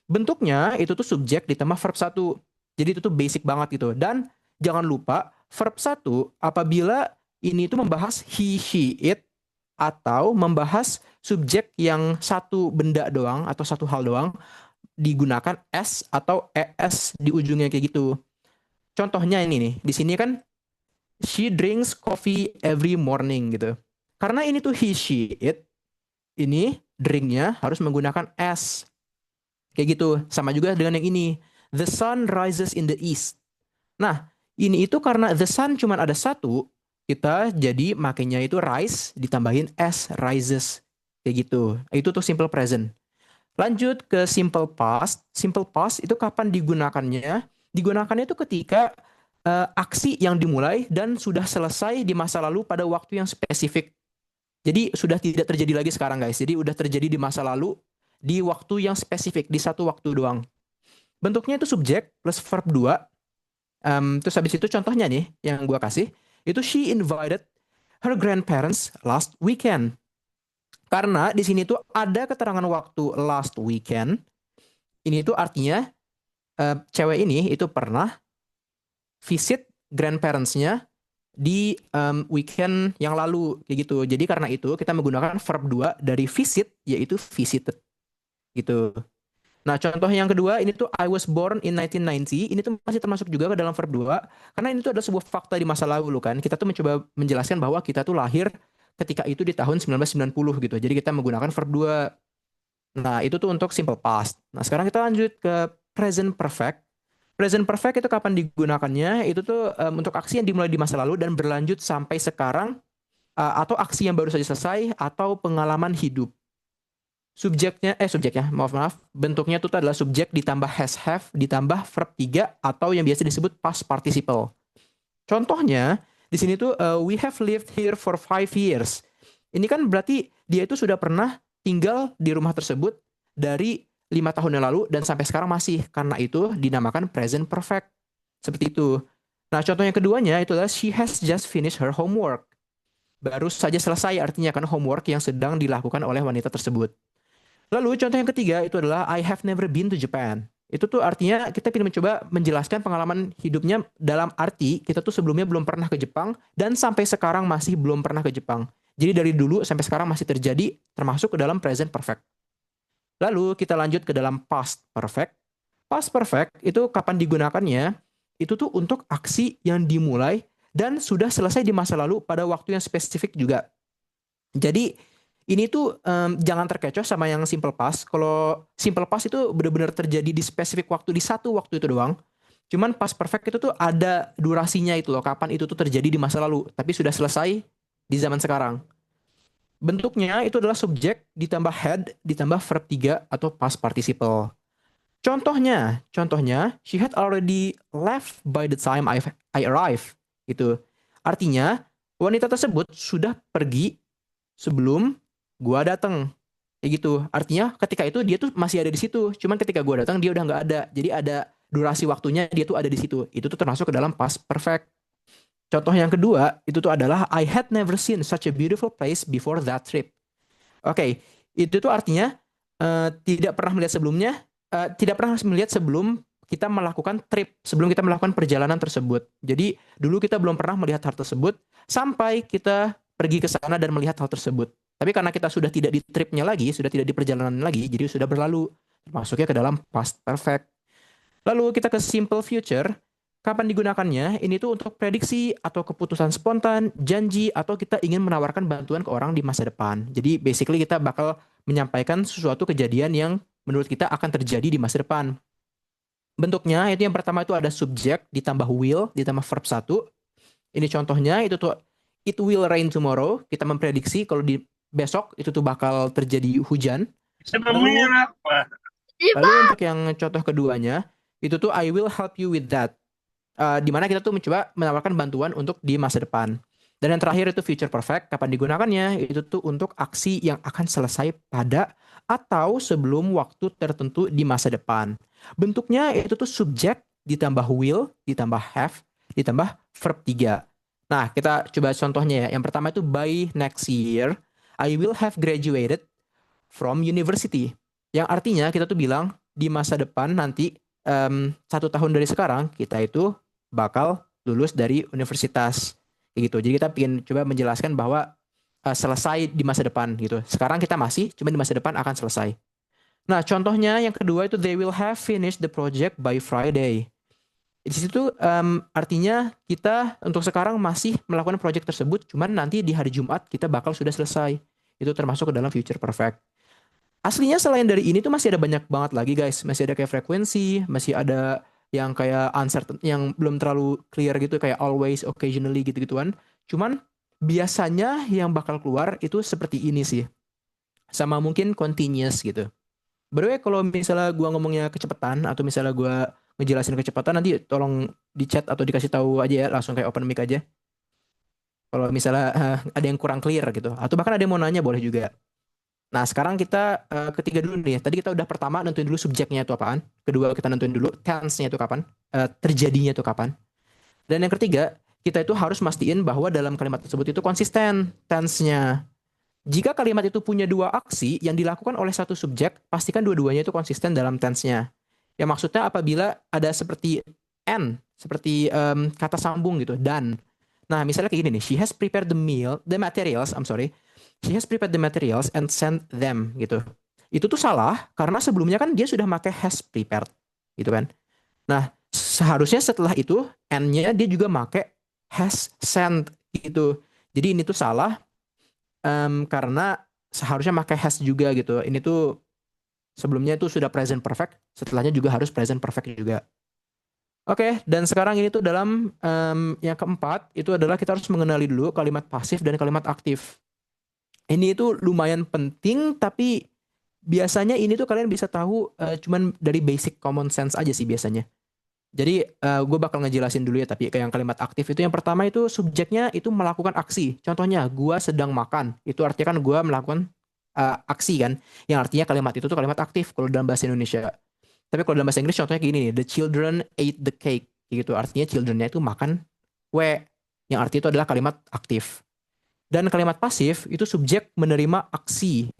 Bentuknya itu tuh subjek ditambah verb satu. Jadi itu tuh basic banget gitu. Dan jangan lupa verb satu apabila ini tuh membahas he, she, it atau membahas subjek yang satu benda doang atau satu hal doang digunakan s atau es di ujungnya kayak gitu. Contohnya ini nih, di sini kan she drinks coffee every morning gitu. Karena ini tuh he, she, it, ini drinknya harus menggunakan s. Kayak gitu. Sama juga dengan yang ini. The sun rises in the east. Nah, ini itu karena the sun cuma ada satu, kita jadi makanya itu rise ditambahin s, rises. Kayak gitu. Itu tuh simple present. Lanjut ke simple past. Simple past itu kapan digunakannya? Digunakannya itu ketika aksi yang dimulai dan sudah selesai di masa lalu pada waktu yang spesifik. Jadi sudah tidak terjadi lagi sekarang guys. Jadi udah terjadi di masa lalu di waktu yang spesifik, di satu waktu doang. Bentuknya itu subjek plus verb 2. Terus habis itu contohnya nih yang gua kasih. Itu she invited her grandparents last weekend. Karena di sini tuh ada keterangan waktu last weekend. Ini tuh artinya cewek ini itu pernah visit grandparents-nya di weekend yang lalu kayak gitu. Jadi karena itu kita menggunakan verb 2 dari visit yaitu visited gitu. Nah, contoh yang kedua ini tuh I was born in 1990. Ini tuh masih termasuk juga ke dalam verb 2 karena ini tuh adalah sebuah fakta di masa lalu kan. Kita tuh mencoba menjelaskan bahwa kita tuh lahir ketika itu di tahun 1990 gitu. Jadi kita menggunakan verb 2. Nah, itu tuh untuk simple past. Nah, sekarang kita lanjut ke present perfect. Present perfect itu kapan digunakannya? Itu tuh untuk aksi yang dimulai di masa lalu dan berlanjut sampai sekarang atau aksi yang baru saja selesai atau pengalaman hidup. Subjeknya, maaf, bentuknya itu adalah subjek ditambah has have ditambah verb 3 atau yang biasa disebut past participle. Contohnya, di sini tuh we have lived here for 5 years. Ini kan berarti dia itu sudah pernah tinggal di rumah tersebut dari 5 tahun yang lalu dan sampai sekarang masih. Karena itu dinamakan present perfect. Seperti itu. Nah, contoh yang keduanya itu adalah she has just finished her homework. Baru saja selesai artinya kan homework yang sedang dilakukan oleh wanita tersebut. Lalu contoh yang ketiga itu adalah I have never been to Japan. Itu tuh artinya kita ingin mencoba menjelaskan pengalaman hidupnya dalam arti kita tuh sebelumnya belum pernah ke Jepang dan sampai sekarang masih belum pernah ke Jepang. Jadi dari dulu sampai sekarang masih terjadi termasuk ke dalam present perfect. Lalu kita lanjut ke dalam past perfect. Past perfect itu kapan digunakannya? Itu tuh untuk aksi yang dimulai dan sudah selesai di masa lalu pada waktu yang spesifik juga. Jadi ini tuh jangan terkecoh sama yang simple past. Kalau simple past itu benar-benar terjadi di spesifik waktu, di satu waktu itu doang. Cuman past perfect itu tuh ada durasinya itu loh, kapan itu tuh terjadi di masa lalu, tapi sudah selesai di zaman sekarang. Bentuknya itu adalah subjek ditambah had ditambah verb 3 atau past participle. Contohnya, she had already left by the time I arrived. Gitu. Artinya, wanita tersebut sudah pergi sebelum gua datang. Kayak gitu. Artinya ketika itu dia tuh masih ada di situ. Cuman ketika gua datang dia udah nggak ada. Jadi ada durasi waktunya dia tuh ada di situ. Itu tuh termasuk ke dalam past perfect. Contoh yang kedua itu tuh adalah I had never seen such a beautiful place before that trip. Oke, itu tuh artinya tidak pernah melihat sebelumnya, tidak pernah melihat sebelum kita melakukan trip, sebelum kita melakukan perjalanan tersebut. Jadi dulu kita belum pernah melihat hal tersebut sampai kita pergi ke sana dan melihat hal tersebut. Tapi karena kita sudah tidak di tripnya lagi, sudah tidak di perjalanan lagi, jadi sudah berlalu. Masuknya ke dalam past perfect. Lalu kita ke simple future. Kapan digunakannya? Ini tuh untuk prediksi atau keputusan spontan, janji, atau kita ingin menawarkan bantuan ke orang di masa depan. Jadi basically kita bakal menyampaikan sesuatu kejadian yang menurut kita akan terjadi di masa depan. Bentuknya itu yang pertama itu ada subjek ditambah will ditambah verb 1. Ini contohnya itu tuh it will rain tomorrow. Kita memprediksi kalau di besok itu tuh bakal terjadi hujan. Sebelumnya apa? Lalu untuk yang contoh keduanya, itu tuh I will help you with that. Di mana kita tuh mencoba menawarkan bantuan untuk di masa depan. Dan yang terakhir itu future perfect, kapan digunakannya? Itu tuh untuk aksi yang akan selesai pada atau sebelum waktu tertentu di masa depan. Bentuknya itu tuh subject ditambah will, ditambah have, ditambah verb 3. Nah, kita coba contohnya ya. Yang pertama itu by next year, I will have graduated from university. Yang artinya kita tuh bilang di masa depan nanti 1 tahun dari sekarang kita itu bakal lulus dari universitas kayak gitu. Jadi kita ingin coba menjelaskan bahwa selesai di masa depan gitu. Sekarang kita masih, cuma di masa depan akan selesai. Nah, contohnya yang kedua itu they will have finished the project by Friday. Di situ artinya kita untuk sekarang masih melakukan project tersebut, cuman nanti di hari Jumat kita bakal sudah selesai. Itu termasuk ke dalam future perfect. Aslinya selain dari ini tuh masih ada banyak banget lagi guys. Masih ada kayak frekuensi, masih ada yang kayak uncertain, yang belum terlalu clear gitu kayak always, occasionally gitu-gituan. Cuman biasanya yang bakal keluar itu seperti ini sih. Sama mungkin continuous gitu. By the way, kalau misalnya gua ngomongnya kecepatan atau misalnya gua ngejelasin kecepatan nanti tolong di chat atau dikasih tahu aja ya, langsung kayak open mic aja. Kalau misalnya ada yang kurang clear gitu atau bahkan ada yang mau nanya boleh juga. Nah, sekarang kita ketiga dulu nih. Tadi kita udah pertama nentuin dulu subjeknya itu apaan. Kedua kita nentuin dulu tense-nya itu kapan. Terjadinya itu kapan. Dan yang ketiga, kita itu harus mastiin bahwa dalam kalimat tersebut itu konsisten tense-nya. Jika kalimat itu punya dua aksi yang dilakukan oleh satu subjek, pastikan dua-duanya itu konsisten dalam tense-nya. Ya maksudnya apabila ada seperti and, seperti kata sambung gitu, dan. Nah, misalnya kayak gini nih, she has prepared the materials, I'm sorry, she has prepared the materials and sent them gitu. Itu tuh salah karena sebelumnya kan dia sudah pakai has prepared gitu kan. Nah, seharusnya setelah itu and-nya dia juga pakai has sent gitu. Jadi ini tuh salah karena seharusnya pakai has juga gitu. Ini tuh sebelumnya itu sudah present perfect, setelahnya juga harus present perfect juga. Oke, dan sekarang ini tuh dalam yang keempat itu adalah kita harus mengenali dulu kalimat pasif dan kalimat aktif. Ini itu lumayan penting, tapi biasanya ini tuh kalian bisa tahu cuman dari basic common sense aja sih biasanya. Jadi gue bakal ngejelasin dulu ya, tapi kayak yang kalimat aktif itu yang pertama itu subjeknya itu melakukan aksi. Contohnya, gue sedang makan. Itu artinya kan gue melakukan aksi kan, yang artinya kalimat itu tuh kalimat aktif kalau dalam bahasa Indonesia. Tapi kalau dalam bahasa Inggris contohnya kayak gini nih, the children ate the cake. Gitu, artinya childrennya itu makan kue. Yang artinya itu adalah kalimat aktif. Dan kalimat pasif itu subjek menerima aksi.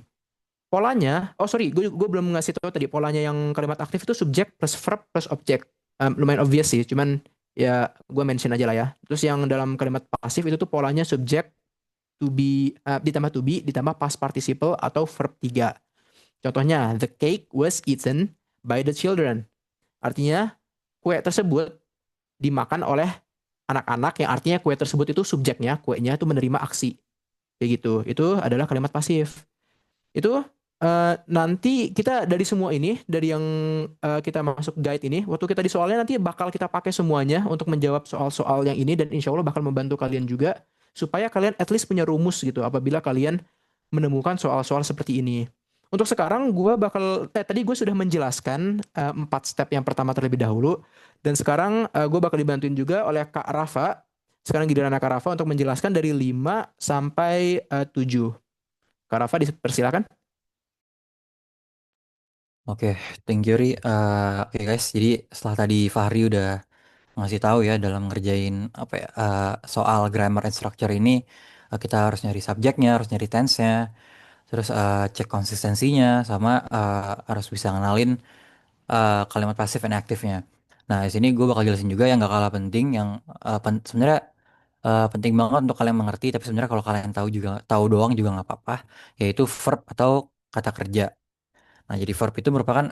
Polanya, oh sorry, gue belum ngasih tahu tadi polanya yang kalimat aktif itu subjek plus verb plus objek. Lumayan obvious sih, cuman ya gue mention aja lah ya. Terus yang dalam kalimat pasif itu tuh polanya subjek to be ditambah past participle atau verb 3. Contohnya, the cake was eaten by the children. Artinya kue tersebut dimakan oleh anak-anak, yang artinya kue tersebut itu subjeknya, kuenya itu menerima aksi. Kayak gitu. Itu adalah kalimat pasif. Itu nanti kita dari semua ini, dari yang kita masuk guide ini, waktu kita di soalnya nanti bakal kita pakai semuanya untuk menjawab soal-soal yang ini, dan insya Allah bakal membantu kalian juga supaya kalian at least punya rumus gitu apabila kalian menemukan soal-soal seperti ini. Untuk sekarang tadi gue sudah menjelaskan 4 step yang pertama terlebih dahulu, dan sekarang gue bakal dibantuin juga oleh Kak Rafa. Sekarang giliran Kak Rafa untuk menjelaskan dari 5 sampai 7. Kak Rafa dipersilakan. Oke, thank you Ri. Oke guys, jadi setelah tadi Fahri udah ngasih tahu ya dalam ngerjain apa ya soal grammar and structure ini, kita harus nyari subjeknya, harus nyari tense-nya, terus cek konsistensinya, sama harus bisa ngenalin kalimat pasif dan aktifnya. Nah, di sini gue bakal jelasin juga yang gak kalah penting, yang sebenarnya penting banget untuk kalian mengerti, tapi sebenarnya kalau kalian tahu doang juga nggak apa-apa, yaitu verb atau kata kerja. Nah, jadi verb itu merupakan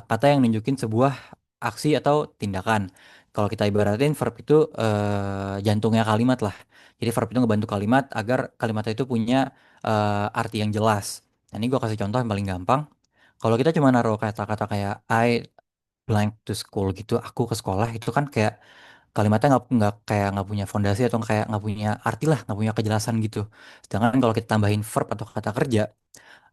kata yang nunjukin sebuah aksi atau tindakan. Kalau kita ibaratin verb itu jantungnya kalimat lah. Jadi verb itu ngebantu kalimat agar kalimat itu punya arti yang jelas. Nah, ini gue kasih contoh yang paling gampang. Kalau kita cuma naruh kata-kata kayak I blank to school gitu, aku ke sekolah, itu kan kayak kalimatnya nggak punya fondasi atau kayak nggak punya arti lah, nggak punya kejelasan gitu. Sedangkan kalau kita tambahin verb atau kata kerja,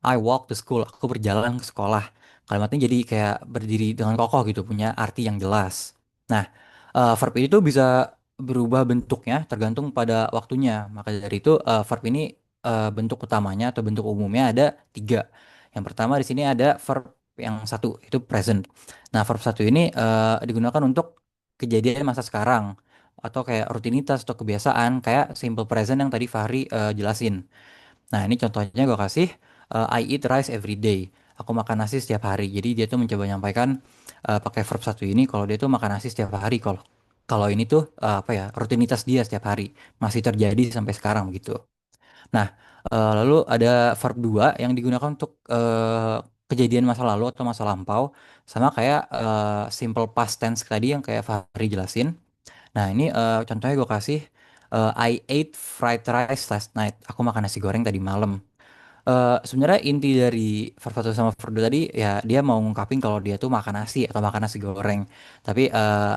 I walk to school, aku berjalan ke sekolah. Kalimatnya jadi kayak berdiri dengan kokoh gitu, punya arti yang jelas. Nah, verb ini tuh bisa berubah bentuknya tergantung pada waktunya. Maka dari itu verb ini bentuk utamanya atau bentuk umumnya ada tiga. Yang pertama di sini ada verb yang satu itu present. Nah, verb satu ini digunakan untuk kejadian masa sekarang atau kayak rutinitas atau kebiasaan kayak simple present yang tadi Fahri jelasin. Nah, ini contohnya gue kasih I eat rice every day. Aku makan nasi setiap hari. Jadi dia tuh mencoba menyampaikan pakai verb satu ini kalau dia tuh makan nasi setiap hari. Kalau kalau ini tuh apa ya, rutinitas dia setiap hari masih terjadi sampai sekarang gitu. Nah, lalu ada verb 2 yang digunakan untuk kejadian masa lalu atau masa lampau sama kayak simple past tense tadi yang kayak Fahri jelasin. Nah, ini contohnya gue kasih I ate fried rice last night. Aku makan nasi goreng tadi malam. Sebenarnya inti dari verb 1 sama verb 2 tadi ya dia mau ngungkapin kalau dia tuh makan nasi atau makan nasi goreng. Tapi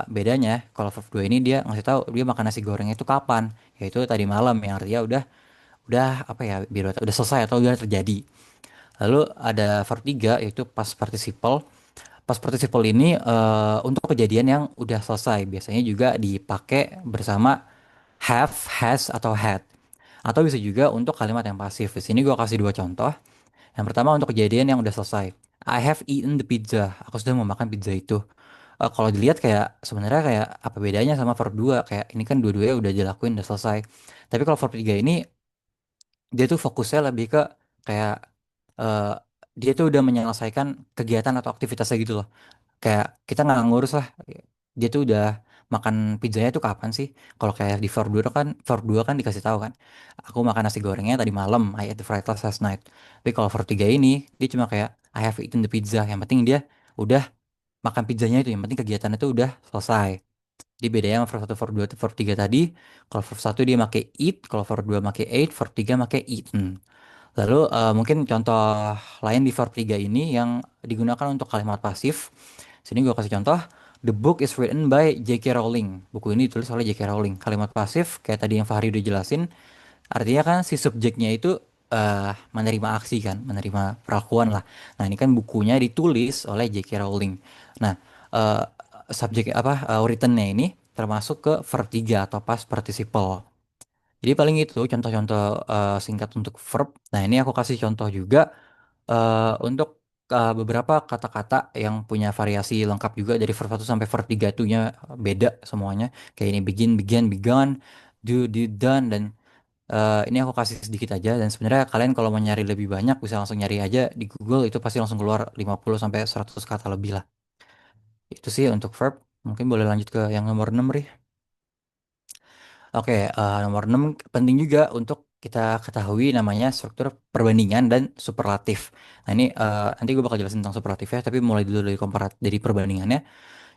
bedanya kalau verb 2 ini dia ngasih tahu dia makan nasi goreng itu kapan? Yaitu tadi malam yang artinya udah apa ya biar udah selesai atau udah terjadi. Lalu ada verb 3 yaitu past participle. Past participle ini untuk kejadian yang udah selesai. Biasanya juga dipakai bersama have, has, atau had. Atau bisa juga untuk kalimat yang pasif. Di sini gue kasih dua contoh. Yang pertama untuk kejadian yang udah selesai. I have eaten the pizza. Aku sudah memakan pizza itu. Kalau dilihat kayak sebenarnya kayak apa bedanya sama verb 2? Kayak ini kan dua-duanya udah dilakuin, udah selesai. Tapi kalau verb 3 ini dia tuh fokusnya lebih ke kayak eh, dia tuh udah menyelesaikan kegiatan atau aktivitasnya gitu loh. Kayak kita nggak ngurus lah. Dia tuh udah makan pizzanya tuh kapan sih? Kalau kayak di verb 2 kan dikasih tahu kan. Aku makan nasi gorengnya tadi malam. I ate the fried rice last night. Tapi kalau verb 3 ini dia cuma kayak I have eaten the pizza. Yang penting dia udah makan pizzanya itu. Yang penting kegiatannya itu udah selesai. Jadi bedanya sama verb 1, verb 2, verb 3 tadi. Kalau verb 1 dia pakai eat, kalau verb 2 pakai ate, verb 3 pakai eaten. Lalu mungkin contoh lain di verb 3 ini yang digunakan untuk kalimat pasif. Sini gue kasih contoh. The book is written by J.K. Rowling. Buku ini ditulis oleh J.K. Rowling. Kalimat pasif kayak tadi yang Fahri udah jelasin. Artinya kan si subjeknya itu menerima aksi kan, menerima perlakuan lah. Nah ini kan bukunya ditulis oleh J.K. Rowling. Nah eh, subjek apa writtennya ini termasuk ke verb 3 atau past participle. Jadi paling itu contoh-contoh singkat untuk verb. Nah ini aku kasih contoh juga untuk beberapa kata-kata yang punya variasi lengkap juga dari verb 1 sampai verb 3 itunya beda semuanya. Kayak ini begin, began, begun, do, did, done, dan ini aku kasih sedikit aja. Dan sebenarnya kalian kalau mau nyari lebih banyak bisa langsung nyari aja di Google itu pasti langsung keluar 50 sampai 100 kata lebih lah. Itu sih untuk verb. Mungkin boleh lanjut ke yang nomor 6, Ri. Oke, nomor 6 penting juga untuk kita ketahui namanya struktur perbandingan dan superlatif. Nah ini nanti gue bakal jelasin tentang superlatifnya, tapi mulai dulu dari dari perbandingannya.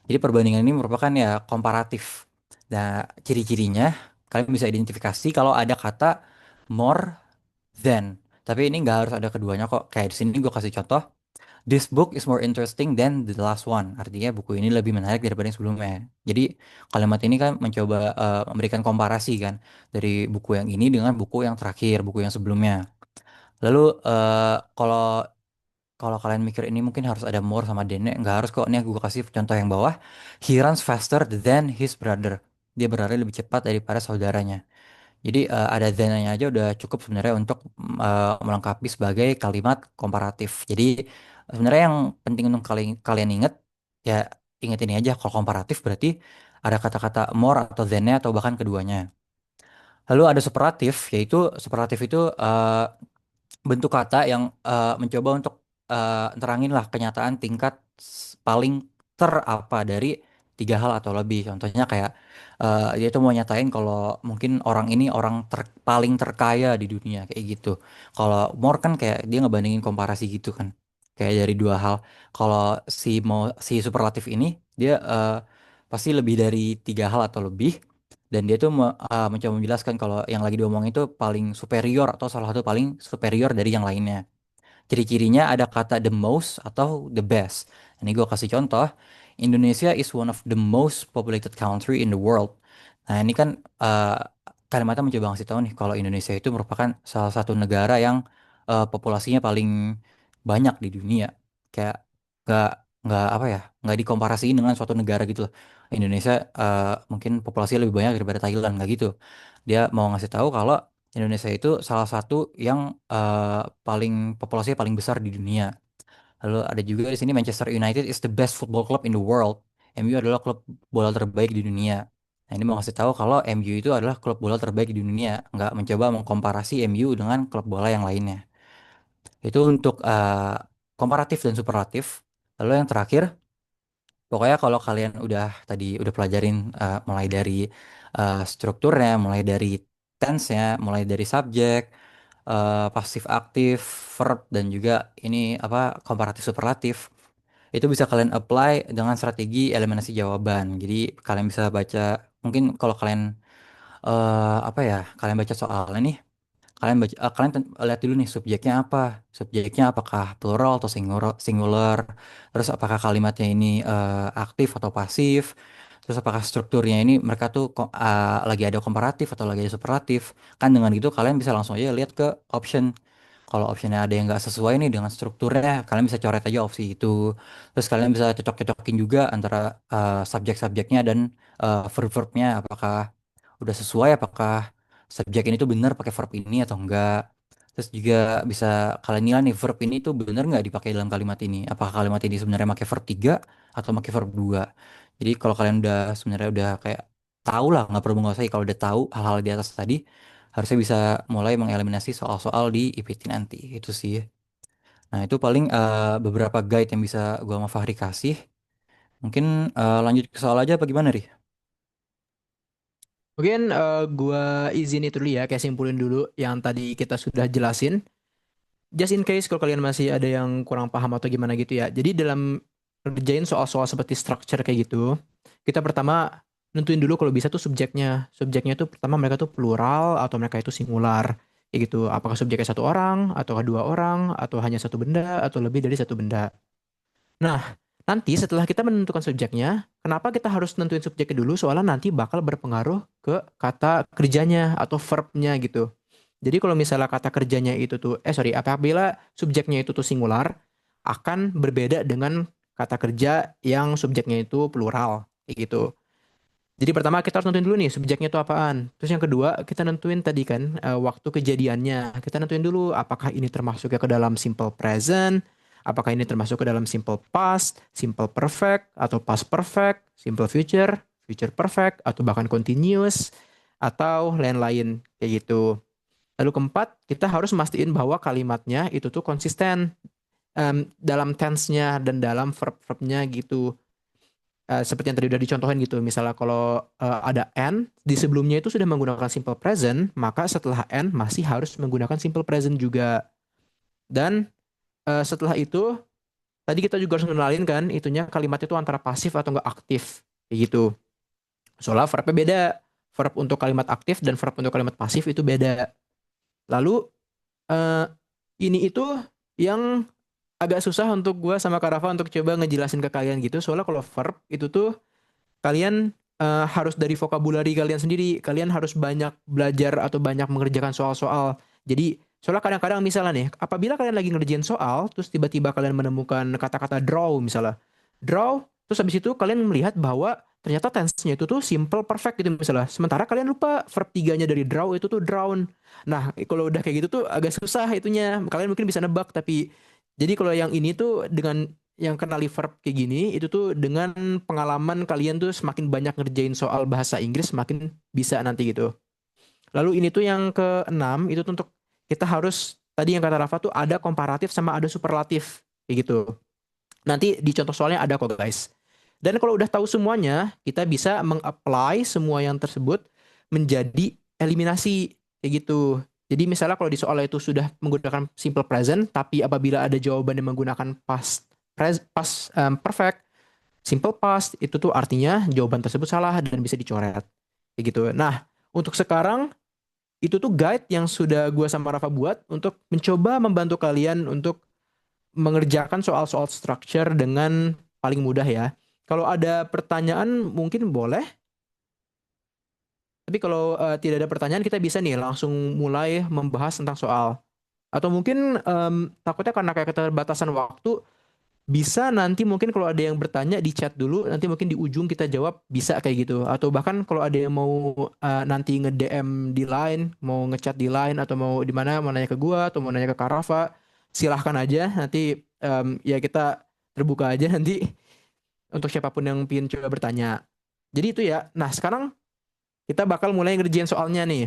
Jadi perbandingan ini merupakan ya komparatif. Nah ciri-cirinya kalian bisa identifikasi kalau ada kata more than. Tapi ini nggak harus ada keduanya kok. Kayak di sini gue kasih contoh. This book is more interesting than the last one. Artinya buku ini lebih menarik daripada yang sebelumnya. Jadi kalimat ini kan mencoba memberikan komparasi kan dari buku yang ini dengan buku yang terakhir, buku yang sebelumnya. Lalu kalau kalau kalian mikir ini mungkin harus ada more sama than, nggak harus kok. Ini gue kasih contoh yang bawah. He runs faster than his brother. Dia berlari lebih cepat daripada saudaranya. Jadi ada than-nya aja udah cukup sebenarnya untuk melengkapi sebagai kalimat komparatif. Jadi sebenarnya yang penting untuk kalian kalian ingat ya ingat ini aja kalau komparatif berarti ada kata-kata more atau than-nya atau bahkan keduanya. Lalu ada superlatif yaitu superlatif itu bentuk kata yang mencoba untuk terangin lah kenyataan tingkat paling terapa dari tiga hal atau lebih. Contohnya kayak dia tuh mau nyatain kalau mungkin orang ini orang paling terkaya di dunia kayak gitu. Kalau more kan kayak dia ngebandingin komparasi gitu kan. Kayak dari dua hal. Kalau si superlatif ini dia pasti lebih dari tiga hal atau lebih dan dia tuh mencoba menjelaskan kalau yang lagi diomong itu paling superior atau salah satu paling superior dari yang lainnya. Ciri-cirinya ada kata the most atau the best. Ini gue kasih contoh. Indonesia is one of the most populated country in the world. Nah ini kan kalimatnya mencoba ngasih tahu nih kalau Indonesia itu merupakan salah satu negara yang populasinya paling banyak di dunia. Kayak nggak nggak apa ya, nggak dikomparasiin dengan suatu negara gitu loh. Indonesia mungkin populasinya lebih banyak daripada Thailand, nggak gitu. Dia mau ngasih tahu kalau Indonesia itu salah satu yang paling populasinya paling besar di dunia. Lalu ada juga di sini Manchester United is the best football club in the world. MU adalah klub bola terbaik di dunia. Nah, ini mau ngasih tahu kalau MU itu adalah klub bola terbaik di dunia, nggak mencoba mengkomparasi MU dengan klub bola yang lainnya. Itu untuk komparatif dan superlatif. Lalu yang terakhir, pokoknya kalau kalian udah pelajarin mulai dari strukturnya, mulai dari tense-nya, mulai dari subjek, pasif aktif, verb dan juga ini apa komparatif superlatif. Itu bisa kalian apply dengan strategi eliminasi jawaban. Jadi kalian bisa baca, mungkin kalau kalian apa ya, kalian baca soalnya nih, lihat dulu nih subjeknya apa. Subjeknya apakah plural atau singular. Terus apakah kalimatnya ini aktif atau pasif. Terus apakah strukturnya ini mereka tuh lagi ada komparatif atau lagi ada superlatif. Kan dengan gitu kalian bisa langsung aja lihat ke option. Kalau optionnya ada yang nggak sesuai nih dengan strukturnya, kalian bisa coret aja opsi itu. Terus kalian bisa cocok-cocokin juga antara subjek-subjeknya dan verb-verbnya. Apakah udah sesuai, apakah subjek ini tuh bener pakai verb ini atau enggak. Terus juga bisa kalian nilai nih verb ini tuh bener nggak dipakai dalam kalimat ini. Apakah kalimat ini sebenarnya pakai verb 3 atau pakai verb 2. Jadi kalau kalian udah sebenarnya udah kayak tahu lah, nggak perlu menguasai, kalau udah tahu hal-hal di atas tadi, harusnya bisa mulai mengeliminasi soal-soal di IPT nanti. Itu sih. Nah, itu paling beberapa guide yang bisa gua sama Fahri kasih. Mungkin lanjut ke soal aja apa gimana, Ri? Mungkin gua izin itu dulu ya, kayak simpulin dulu yang tadi kita sudah jelasin. Just in case kalau kalian masih ada yang kurang paham atau gimana gitu ya. Jadi dalam ngerjain soal-soal seperti structure kayak gitu, kita pertama nentuin dulu kalau bisa tuh subjeknya. Subjeknya itu pertama mereka tuh plural atau mereka itu singular. Kayak gitu. Apakah subjeknya satu orang, atau dua orang, atau hanya satu benda, atau lebih dari satu benda. Nah, nanti setelah kita menentukan subjeknya, kenapa kita harus nentuin subjeknya dulu? Soalnya nanti bakal berpengaruh ke kata kerjanya atau verbnya gitu. Jadi kalau misalnya kata kerjanya itu tuh, apabila subjeknya itu tuh singular, akan berbeda dengan kata kerja yang subjeknya itu plural, kayak gitu. Jadi pertama kita harus nentuin dulu nih subjeknya itu apaan. Terus yang kedua kita nentuin tadi kan waktu kejadiannya. Kita nentuin dulu apakah ini termasuk ke dalam simple present, apakah ini termasuk ke dalam simple past, simple perfect, atau past perfect, simple future, future perfect, atau bahkan continuous, atau lain-lain kayak gitu. Lalu keempat, kita harus mastiin bahwa kalimatnya itu tuh konsisten dalam tense-nya dan dalam verb-verbnya gitu. Seperti yang tadi udah dicontohin gitu. Misalnya kalau ada N, di sebelumnya itu sudah menggunakan simple present, maka setelah N masih harus menggunakan simple present juga. Dan setelah itu, tadi kita juga harus mengenalin kan, itunya kalimat itu antara pasif atau enggak aktif. Kayak gitu. Soalnya verbnya beda. Verb untuk kalimat aktif dan verb untuk kalimat pasif itu beda. Lalu ini itu yang agak susah untuk gue sama Kak Rafa untuk coba ngejelasin ke kalian gitu. Soalnya kalau verb itu tuh kalian harus dari vocabulary kalian sendiri. Kalian harus banyak belajar atau banyak mengerjakan soal-soal. Jadi soalnya kadang-kadang misalnya nih, apabila kalian lagi ngerjain soal, terus tiba-tiba kalian menemukan kata-kata draw misalnya. Draw, terus habis itu kalian melihat bahwa ternyata tense-nya itu tuh simple perfect gitu misalnya. Sementara kalian lupa verb tiganya dari draw itu tuh drown. Nah, kalau udah kayak gitu tuh agak susah itunya. Kalian mungkin bisa nebak, tapi jadi kalau yang ini tuh dengan yang kenali verb kayak gini, itu tuh dengan pengalaman kalian tuh semakin banyak ngerjain soal bahasa Inggris, semakin bisa nanti gitu. Lalu ini tuh yang keenam, itu tuh untuk kita harus, tadi yang kata Rafa tuh ada komparatif sama ada superlatif, kayak gitu. Nanti di contoh soalnya ada kok guys. Dan kalau udah tahu semuanya, kita bisa meng-apply semua yang tersebut menjadi eliminasi, kayak gitu. Jadi misalnya kalau di soal itu sudah menggunakan simple present, tapi apabila ada jawaban yang menggunakan past perfect, simple past, itu tuh artinya jawaban tersebut salah dan bisa dicoret. Kayak gitu. Nah, untuk sekarang itu tuh guide yang sudah gua sama Rafa buat untuk mencoba membantu kalian untuk mengerjakan soal-soal structure dengan paling mudah ya. Kalau ada pertanyaan mungkin boleh. Tapi kalau tidak ada pertanyaan kita bisa nih langsung mulai membahas tentang soal. Atau mungkin takutnya karena kayak keterbatasan waktu, Bisa nanti mungkin kalau ada yang bertanya di chat dulu, nanti mungkin di ujung kita jawab, bisa kayak gitu. Atau bahkan kalau ada yang mau nanti nge-DM di line, mau ngechat di line atau mau di mana, mau nanya ke gua atau mau nanya ke Karafa, silahkan aja. Nanti ya kita terbuka aja nanti untuk siapapun yang ingin coba bertanya. Jadi itu ya. Nah, sekarang kita bakal mulai ngerjain soalnya nih.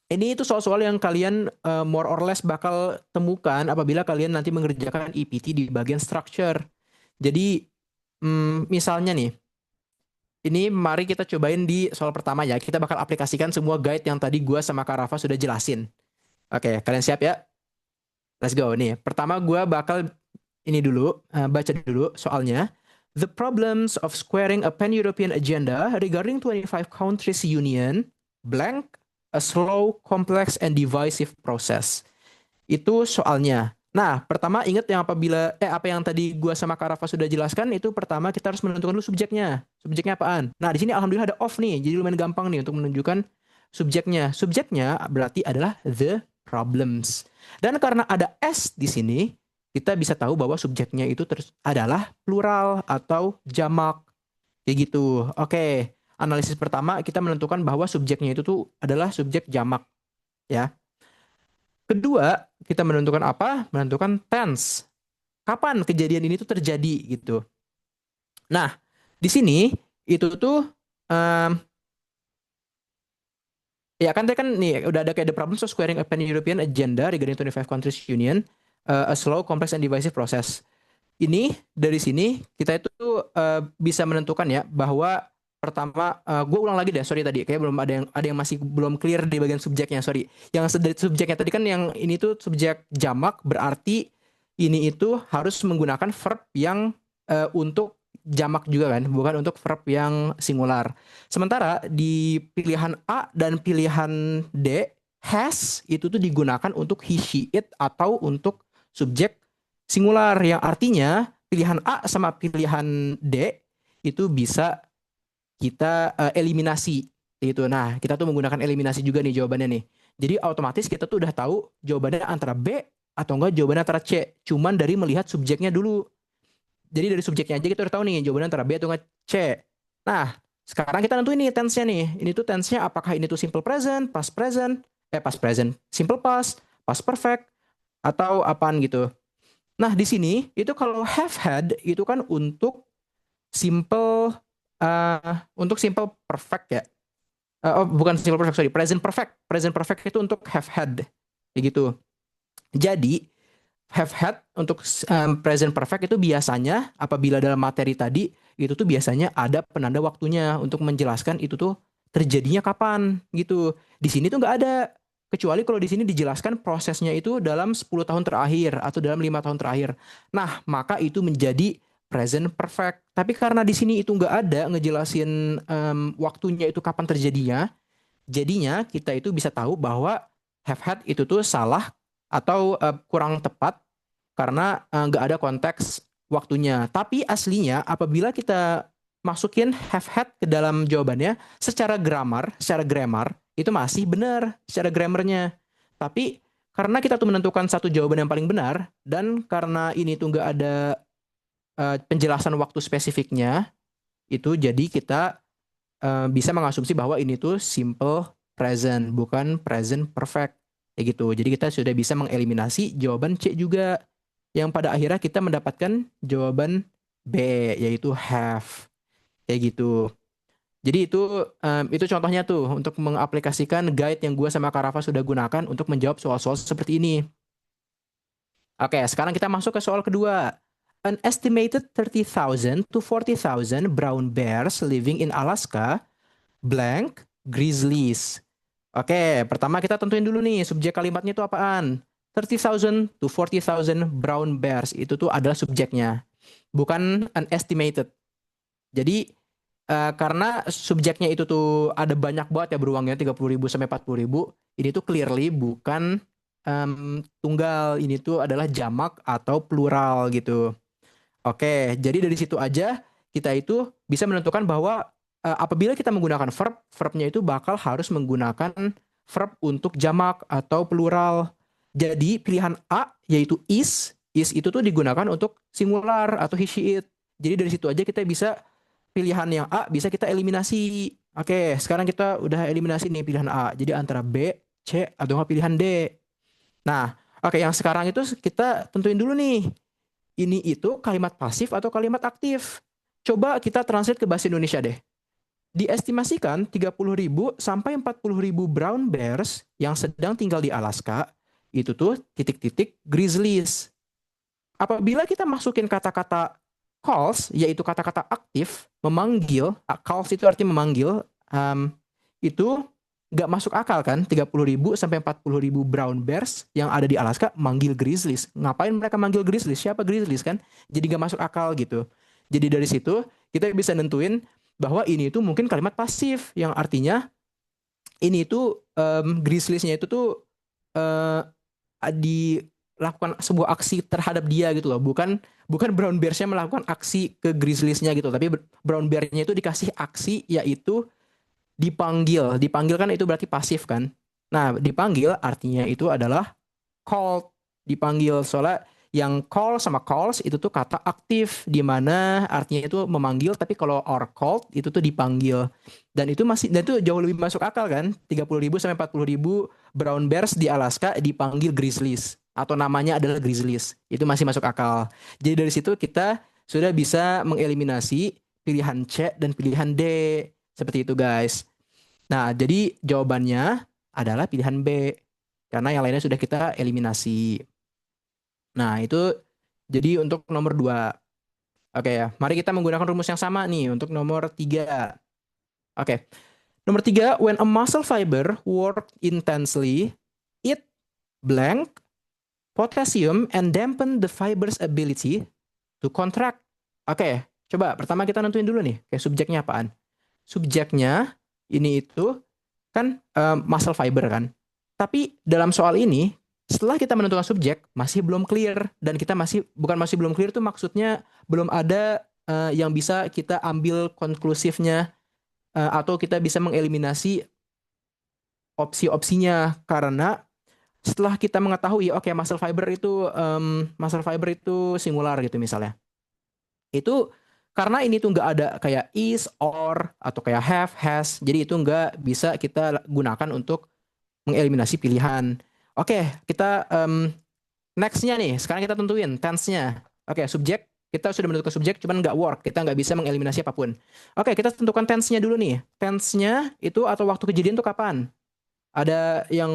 Ini itu soal-soal yang kalian more or less bakal temukan apabila kalian nanti mengerjakan EPT di bagian structure. Jadi misalnya nih, ini mari kita cobain di soal pertama ya. Kita bakal aplikasikan semua guide yang tadi gua sama Kak Rafa sudah jelasin. Oke, kalian siap ya? Let's go nih. Pertama gua bakal ini dulu, baca dulu soalnya. The problems of squaring a pan-European agenda regarding 25 countries union, blank, a slow, complex, and divisive process. Itu soalnya. Nah, pertama ingat yang apa yang tadi gua sama Kak Rafa sudah jelaskan, itu pertama kita harus menentukan dulu subjeknya. Subjeknya apaan? Nah, di sini alhamdulillah ada of nih. Jadi lumayan gampang nih untuk menunjukkan subjeknya. Subjeknya berarti adalah the problems. Dan karena ada s di sini, kita bisa tahu bahwa subjeknya itu adalah plural atau jamak. Kayak gitu. Oke. Analisis pertama kita menentukan bahwa subjeknya itu tuh adalah subjek jamak, ya. Kedua, kita menentukan apa? Menentukan tense. Kapan kejadian ini tuh terjadi gitu. Nah, di sini itu tuh ya kan tadi kan nih udah ada kayak the problems of squaring a pan-European agenda regarding 25 countries union, a slow, complex, and divisive process. Ini dari sini kita itu bisa menentukan ya bahwa pertama, gue ulang lagi deh, sorry tadi kayak belum ada yang masih belum clear di bagian subjeknya, sorry. Yang dari subjeknya tadi kan yang ini tuh subjek jamak, berarti ini itu harus menggunakan verb yang untuk jamak juga kan, bukan untuk verb yang singular. Sementara di pilihan A dan pilihan D, has itu tuh digunakan untuk he, she, it atau untuk subjek singular, yang artinya pilihan A sama pilihan D itu bisa kita eliminasi gitu. Nah, kita tuh menggunakan eliminasi juga nih jawabannya nih. Jadi otomatis kita tuh udah tahu jawabannya antara B atau enggak jawabannya antara C. Cuman dari melihat subjeknya dulu. Jadi dari subjeknya aja kita udah tahu nih jawabannya antara B atau enggak C. Nah, sekarang kita nentuin nih tense-nya nih. Ini tuh tense-nya apakah ini tuh simple present, past present, simple past, past perfect, atau apaan gitu. Nah, di sini itu kalau have had itu kan untuk simple perfect ya. Bukan simple perfect, sorry, present perfect. Present perfect itu untuk have had. Kayak gitu. Jadi have had untuk present perfect itu biasanya apabila dalam materi tadi itu tuh biasanya ada penanda waktunya untuk menjelaskan itu tuh terjadinya kapan gitu. Di sini tuh nggak ada. Kecuali kalau di sini dijelaskan prosesnya itu dalam 10 tahun terakhir atau dalam 5 tahun terakhir. Nah, maka itu menjadi present perfect. Tapi karena di sini itu nggak ada ngejelasin waktunya itu kapan terjadinya, jadinya kita itu bisa tahu bahwa have had itu tuh salah atau kurang tepat karena nggak ada konteks waktunya. Tapi aslinya apabila kita masukin have had ke dalam jawabannya, secara grammar itu masih benar secara grammarnya. Tapi karena kita tuh menentukan satu jawaban yang paling benar dan karena ini tuh nggak ada penjelasan waktu spesifiknya, itu jadi kita bisa mengasumsi bahwa ini tuh simple present, bukan present perfect. Kayak gitu. Jadi kita sudah bisa mengeliminasi jawaban C juga. Yang pada akhirnya kita mendapatkan jawaban B, yaitu have. Kayak gitu. Jadi itu contohnya tuh untuk mengaplikasikan guide yang gue sama Kak Rafa sudah gunakan untuk menjawab soal-soal seperti ini. Oke, sekarang kita masuk ke soal kedua. An estimated 30,000 to 40,000 brown bears living in Alaska, blank, grizzlies. Oke, pertama kita tentuin dulu nih subjek kalimatnya itu apaan. 30,000 to 40,000 brown bears itu tuh adalah subjeknya, bukan an estimated. Jadi karena subjeknya itu tuh ada banyak banget ya beruangnya 30.000 sampai 40.000, ini tuh clearly bukan tunggal, ini tuh adalah jamak atau plural gitu. Oke, jadi dari situ aja kita itu bisa menentukan bahwa apabila kita menggunakan verbnya itu bakal harus menggunakan verb untuk jamak atau plural. Jadi pilihan A yaitu is is itu tuh digunakan untuk singular atau he she it. Jadi dari situ aja kita bisa pilihan yang A bisa kita eliminasi. Oke, sekarang kita udah eliminasi nih pilihan A. Jadi antara B, C, atau nggak pilihan D. Nah, oke, yang sekarang itu kita tentuin dulu nih. Ini itu kalimat pasif atau kalimat aktif. Coba kita translate ke bahasa Indonesia deh. Diestimasikan 30.000 sampai 40.000 brown bears yang sedang tinggal di Alaska, itu tuh titik-titik grizzlies. Apabila kita masukin kata-kata calls, yaitu kata-kata aktif, memanggil, calls itu artinya memanggil, itu nggak masuk akal kan, 30.000 sampai 40.000 brown bears yang ada di Alaska manggil grizzlies. Ngapain mereka manggil grizzlies? Siapa grizzlies kan? Jadi nggak masuk akal gitu. Jadi dari situ kita bisa nentuin bahwa ini itu mungkin kalimat pasif yang artinya ini itu grizzliesnya itu tuh dilakukan sebuah aksi terhadap dia gitu loh, bukan brown bearsnya melakukan aksi ke grizzliesnya gitu, tapi brown bearnya itu dikasih aksi yaitu dipanggil kan itu berarti pasif kan. Nah, dipanggil artinya itu adalah called, dipanggil. Soalnya yang call sama calls itu tuh kata aktif di mana artinya itu memanggil, tapi kalau are called itu tuh dipanggil. Dan itu jauh lebih masuk akal kan? 30.000 sampai 40.000 brown bears di Alaska dipanggil grizzlies atau namanya adalah grizzlies. Itu masih masuk akal. Jadi dari situ kita sudah bisa mengeliminasi pilihan C dan pilihan D. Seperti itu guys. Nah, jadi jawabannya adalah pilihan B. Karena yang lainnya sudah kita eliminasi. Nah, itu jadi untuk nomor 2. Oke ya, mari kita menggunakan rumus yang sama nih untuk nomor 3. Oke. Nomor 3, when a muscle fiber work intensely, it blank potassium and dampen the fiber's ability to contract. Oke, coba pertama kita nentuin dulu nih, kayak subjeknya apaan? Subjeknya ini itu kan muscle fiber kan. Tapi dalam soal ini, setelah kita menentukan subjek, masih belum clear. Dan kita masih belum clear tuh maksudnya belum ada yang bisa kita ambil konklusifnya atau kita bisa mengeliminasi opsi-opsinya. Karena setelah kita mengetahui, oke, muscle fiber itu singular gitu misalnya. Itu karena ini tuh nggak ada kayak is, or, atau kayak have, has. Jadi itu nggak bisa kita gunakan untuk mengeliminasi pilihan. Oke, kita next-nya nih. Sekarang kita tentuin tense-nya. Oke, subjek. Kita sudah menentukan subjek, cuman nggak work. Kita nggak bisa mengeliminasi apapun. Oke, kita tentukan tense-nya dulu nih. Tense-nya itu atau waktu kejadian itu kapan? Ada yang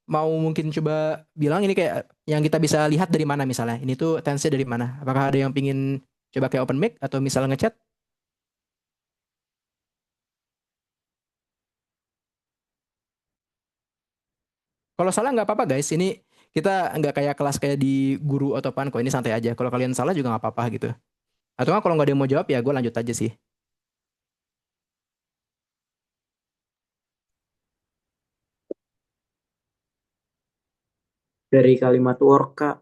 mau mungkin coba bilang ini kayak yang kita bisa lihat dari mana misalnya? Ini tuh tense-nya dari mana? Apakah ada yang pingin coba kayak open mic atau misalnya ngechat? Kalau salah nggak apa-apa guys. Ini kita nggak kayak kelas kayak di guru atau apa kok. Ini santai aja. Kalau kalian salah juga nggak apa-apa gitu. Atau nggak kalau nggak ada yang mau jawab ya gue lanjut aja sih. Dari kalimat work, Kak.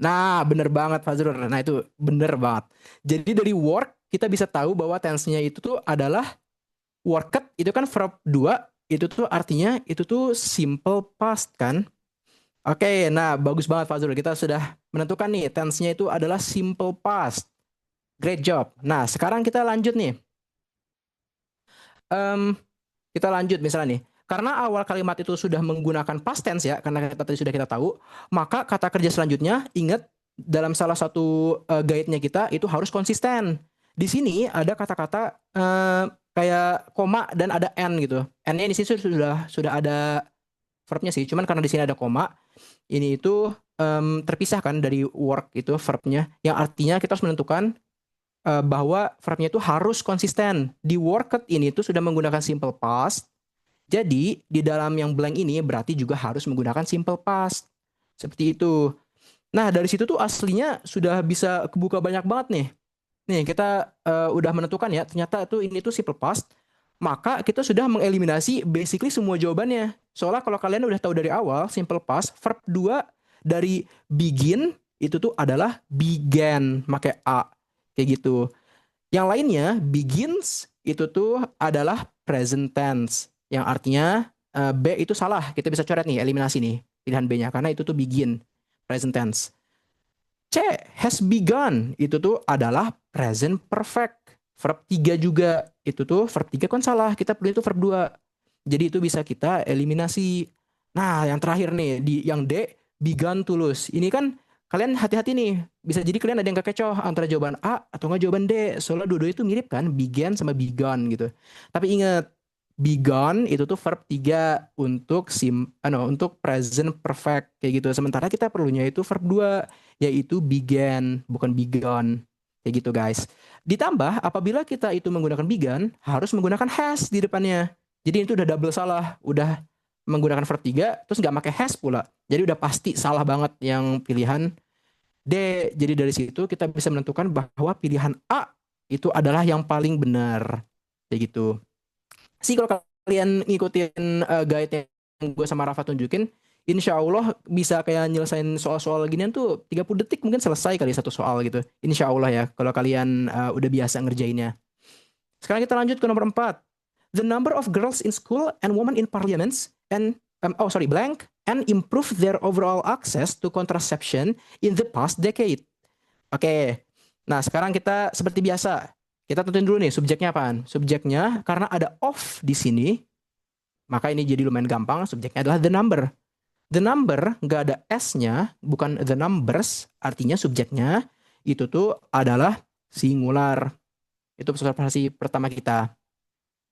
Nah, bener banget Fazrul. Nah, itu bener banget. Jadi dari work kita bisa tahu bahwa tense-nya itu tuh adalah worked, itu kan verb 2, itu tuh artinya itu tuh simple past kan. Oke, nah bagus banget Fazrul. Kita sudah menentukan nih tense-nya itu adalah simple past. Great job. Nah, sekarang kita lanjut nih. Kita lanjut misalnya nih. Karena awal kalimat itu sudah menggunakan past tense ya, karena tadi sudah kita tahu, maka kata kerja selanjutnya, ingat dalam salah satu guide-nya kita itu harus konsisten. Di sini ada kata-kata kayak koma dan ada n gitu. N-nya di sini sudah ada verbnya sih, cuman karena di sini ada koma, ini itu terpisahkan dari work itu verbnya, yang artinya kita harus menentukan bahwa verbnya itu harus konsisten. Di worked ini itu sudah menggunakan simple past. Jadi di dalam yang blank ini berarti juga harus menggunakan simple past. Seperti itu. Nah, dari situ tuh aslinya sudah bisa kebuka banyak banget nih. Nih, kita udah menentukan ya, ternyata tuh ini tuh simple past. Maka kita sudah mengeliminasi basically semua jawabannya. Soalnya kalau kalian udah tahu dari awal, simple past, verb 2 dari begin itu tuh adalah began, pakai A. Kayak gitu. Yang lainnya, begins itu tuh adalah present tense. Yang artinya B itu salah. Kita bisa coret nih, eliminasi nih pilihan B-nya. Karena itu tuh begin, present tense. C, has begun. Itu tuh adalah present perfect. Verb 3 juga. Itu tuh verb 3 kan salah. Kita perlu itu verb 2. Jadi itu bisa kita eliminasi. Nah, yang terakhir nih, yang D, begun tulus. Ini kan kalian hati-hati nih. Bisa jadi kalian ada yang kekecoh antara jawaban A atau nggak jawaban D. Soalnya dua-dua itu mirip kan, began sama begun gitu. Tapi ingat, begun itu tuh verb 3 untuk untuk present perfect kayak gitu. Sementara kita perlunya itu verb 2 yaitu began, bukan begun. Kayak gitu guys. Ditambah apabila kita itu menggunakan begun, harus menggunakan has di depannya. Jadi itu udah double salah, udah menggunakan verb 3 terus nggak pakai has pula. Jadi udah pasti salah banget yang pilihan D. Jadi dari situ kita bisa menentukan bahwa pilihan A itu adalah yang paling benar. Kayak gitu. Sih kalau kalian ngikutin guide yang gue sama Rafa tunjukin, insya Allah bisa kayak nyelesain soal-soal ginian tuh 30 detik mungkin selesai kali satu soal gitu. Insya Allah ya, kalau kalian udah biasa ngerjainnya. Sekarang kita lanjut ke nomor 4. The number of girls in school and women in parliaments and blank and improve their overall access to contraception in the past decade. Oke. Nah, sekarang kita seperti biasa. Kita tentuin dulu nih subjeknya apaan? Subjeknya karena ada of di sini, maka ini jadi lumayan gampang. Subjeknya adalah the number. The number nggak ada s-nya, bukan the numbers. Artinya subjeknya itu tuh adalah singular. Itu observasi pertama kita.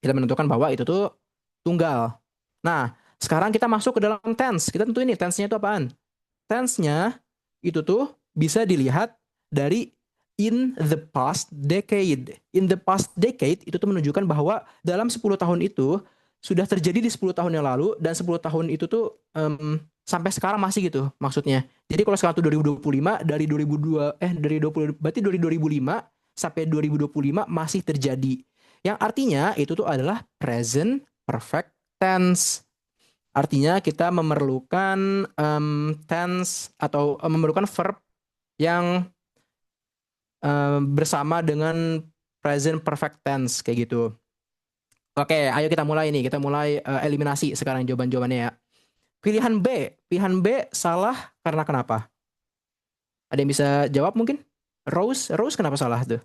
Kita menentukan bahwa itu tuh tunggal. Nah, sekarang kita masuk ke dalam tense. Kita tentuin nih tense-nya itu apaan? Tense-nya itu tuh bisa dilihat dari in the past decade. In the past decade itu tuh menunjukkan bahwa dalam 10 tahun itu sudah terjadi di 10 tahun yang lalu, dan 10 tahun itu tuh sampai sekarang masih gitu maksudnya. Jadi kalau sekarang tuh 2025, dari 2005 sampai 2025 masih terjadi. Yang artinya itu tuh adalah present perfect tense. Artinya kita memerlukan tense atau memerlukan verb yang bersama dengan present perfect tense kayak gitu. Oke, ayo kita mulai nih. Kita mulai eliminasi sekarang jawaban-jawabannya ya. Pilihan B salah karena kenapa? Ada yang bisa jawab mungkin? Rose kenapa salah tuh?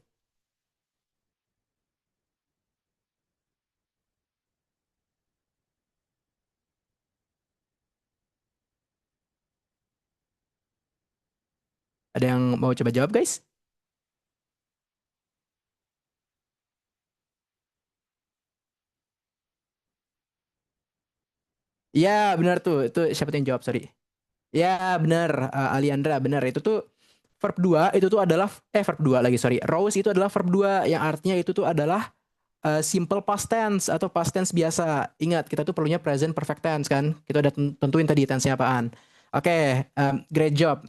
Ada yang mau coba jawab guys? Ya benar tuh. Itu siapa yang jawab, sorry. Ya benar, Aliandra benar. Itu tuh verb 2 itu tuh adalah verb 2 lagi, sorry. Rose itu adalah verb 2 yang artinya itu tuh adalah simple past tense atau past tense biasa. Ingat, kita tuh perlunya present perfect tense kan. Kita udah tentuin tadi tense-nya apaan. Oke, great job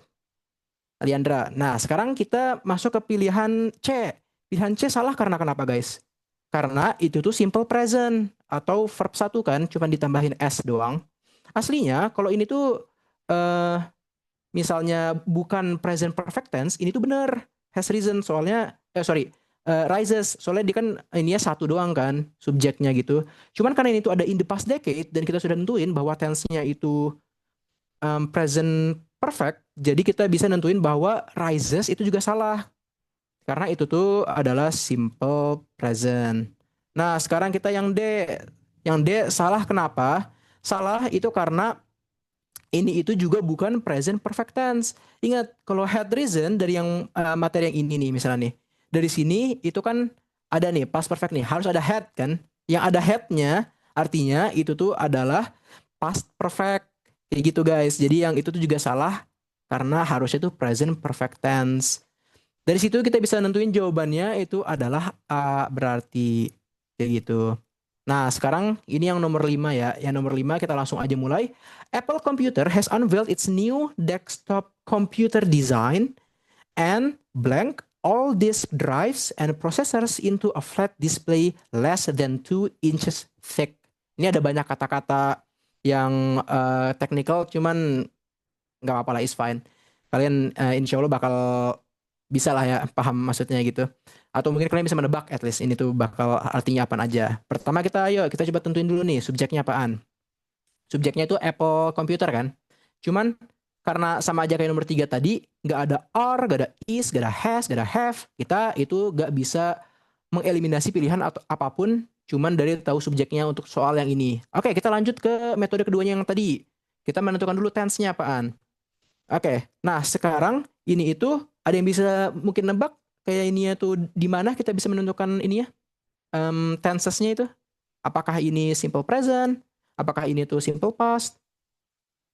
Aliandra. Nah, sekarang kita masuk ke pilihan C. Pilihan C salah karena kenapa guys? Karena itu tuh simple present atau verb 1 kan, cuma ditambahin s doang. Aslinya kalau ini tuh misalnya bukan present perfect tense, ini tuh bener has risen soalnya rises soalnya dia kan ininya satu doang kan subjeknya gitu. Cuman karena ini tuh ada in the past decade dan kita sudah nentuin bahwa tense-nya itu present perfect, jadi kita bisa nentuin bahwa rises itu juga salah karena itu tuh adalah simple present. Nah, sekarang kita yang D. Yang D salah kenapa? Salah itu karena ini itu juga bukan present perfect tense. Ingat, kalau had risen dari yang materi yang ini nih misalnya nih. Dari sini itu kan ada nih past perfect nih, harus ada had kan. Yang ada had-nya artinya itu tuh adalah past perfect. Kayak gitu guys. Jadi yang itu tuh juga salah karena harusnya tuh present perfect tense. Dari situ kita bisa nentuin jawabannya itu adalah A berarti kayak gitu. Nah, sekarang ini yang nomor 5 ya. Yang nomor 5 kita langsung aja mulai. Apple Computer has unveiled its new desktop computer design and blank all disk drives and processors into a flat display less than 2 inches thick. Ini ada banyak kata-kata yang technical, cuman nggak apa-apa lah, is fine. Kalian insya Allah bakal bisa lah ya paham maksudnya gitu. Atau mungkin kalian bisa menebak at least ini tuh bakal artinya apaan aja. Pertama kita coba tentuin dulu nih subjeknya apaan. Subjeknya itu Apple Computer kan. Cuman karena sama aja kayak nomor 3 tadi, nggak ada are, nggak ada is, nggak ada has, nggak ada have, kita itu nggak bisa mengeliminasi pilihan atau apapun cuman dari tahu subjeknya untuk soal yang ini. Oke, kita lanjut ke metode keduanya yang tadi. Kita menentukan dulu tense-nya apaan. Oke, nah sekarang ini itu ada yang bisa mungkin nebak kayak ini tuh di mana kita bisa menentukan ini ya, tenses-nya itu. Apakah ini simple present? Apakah ini tuh simple past?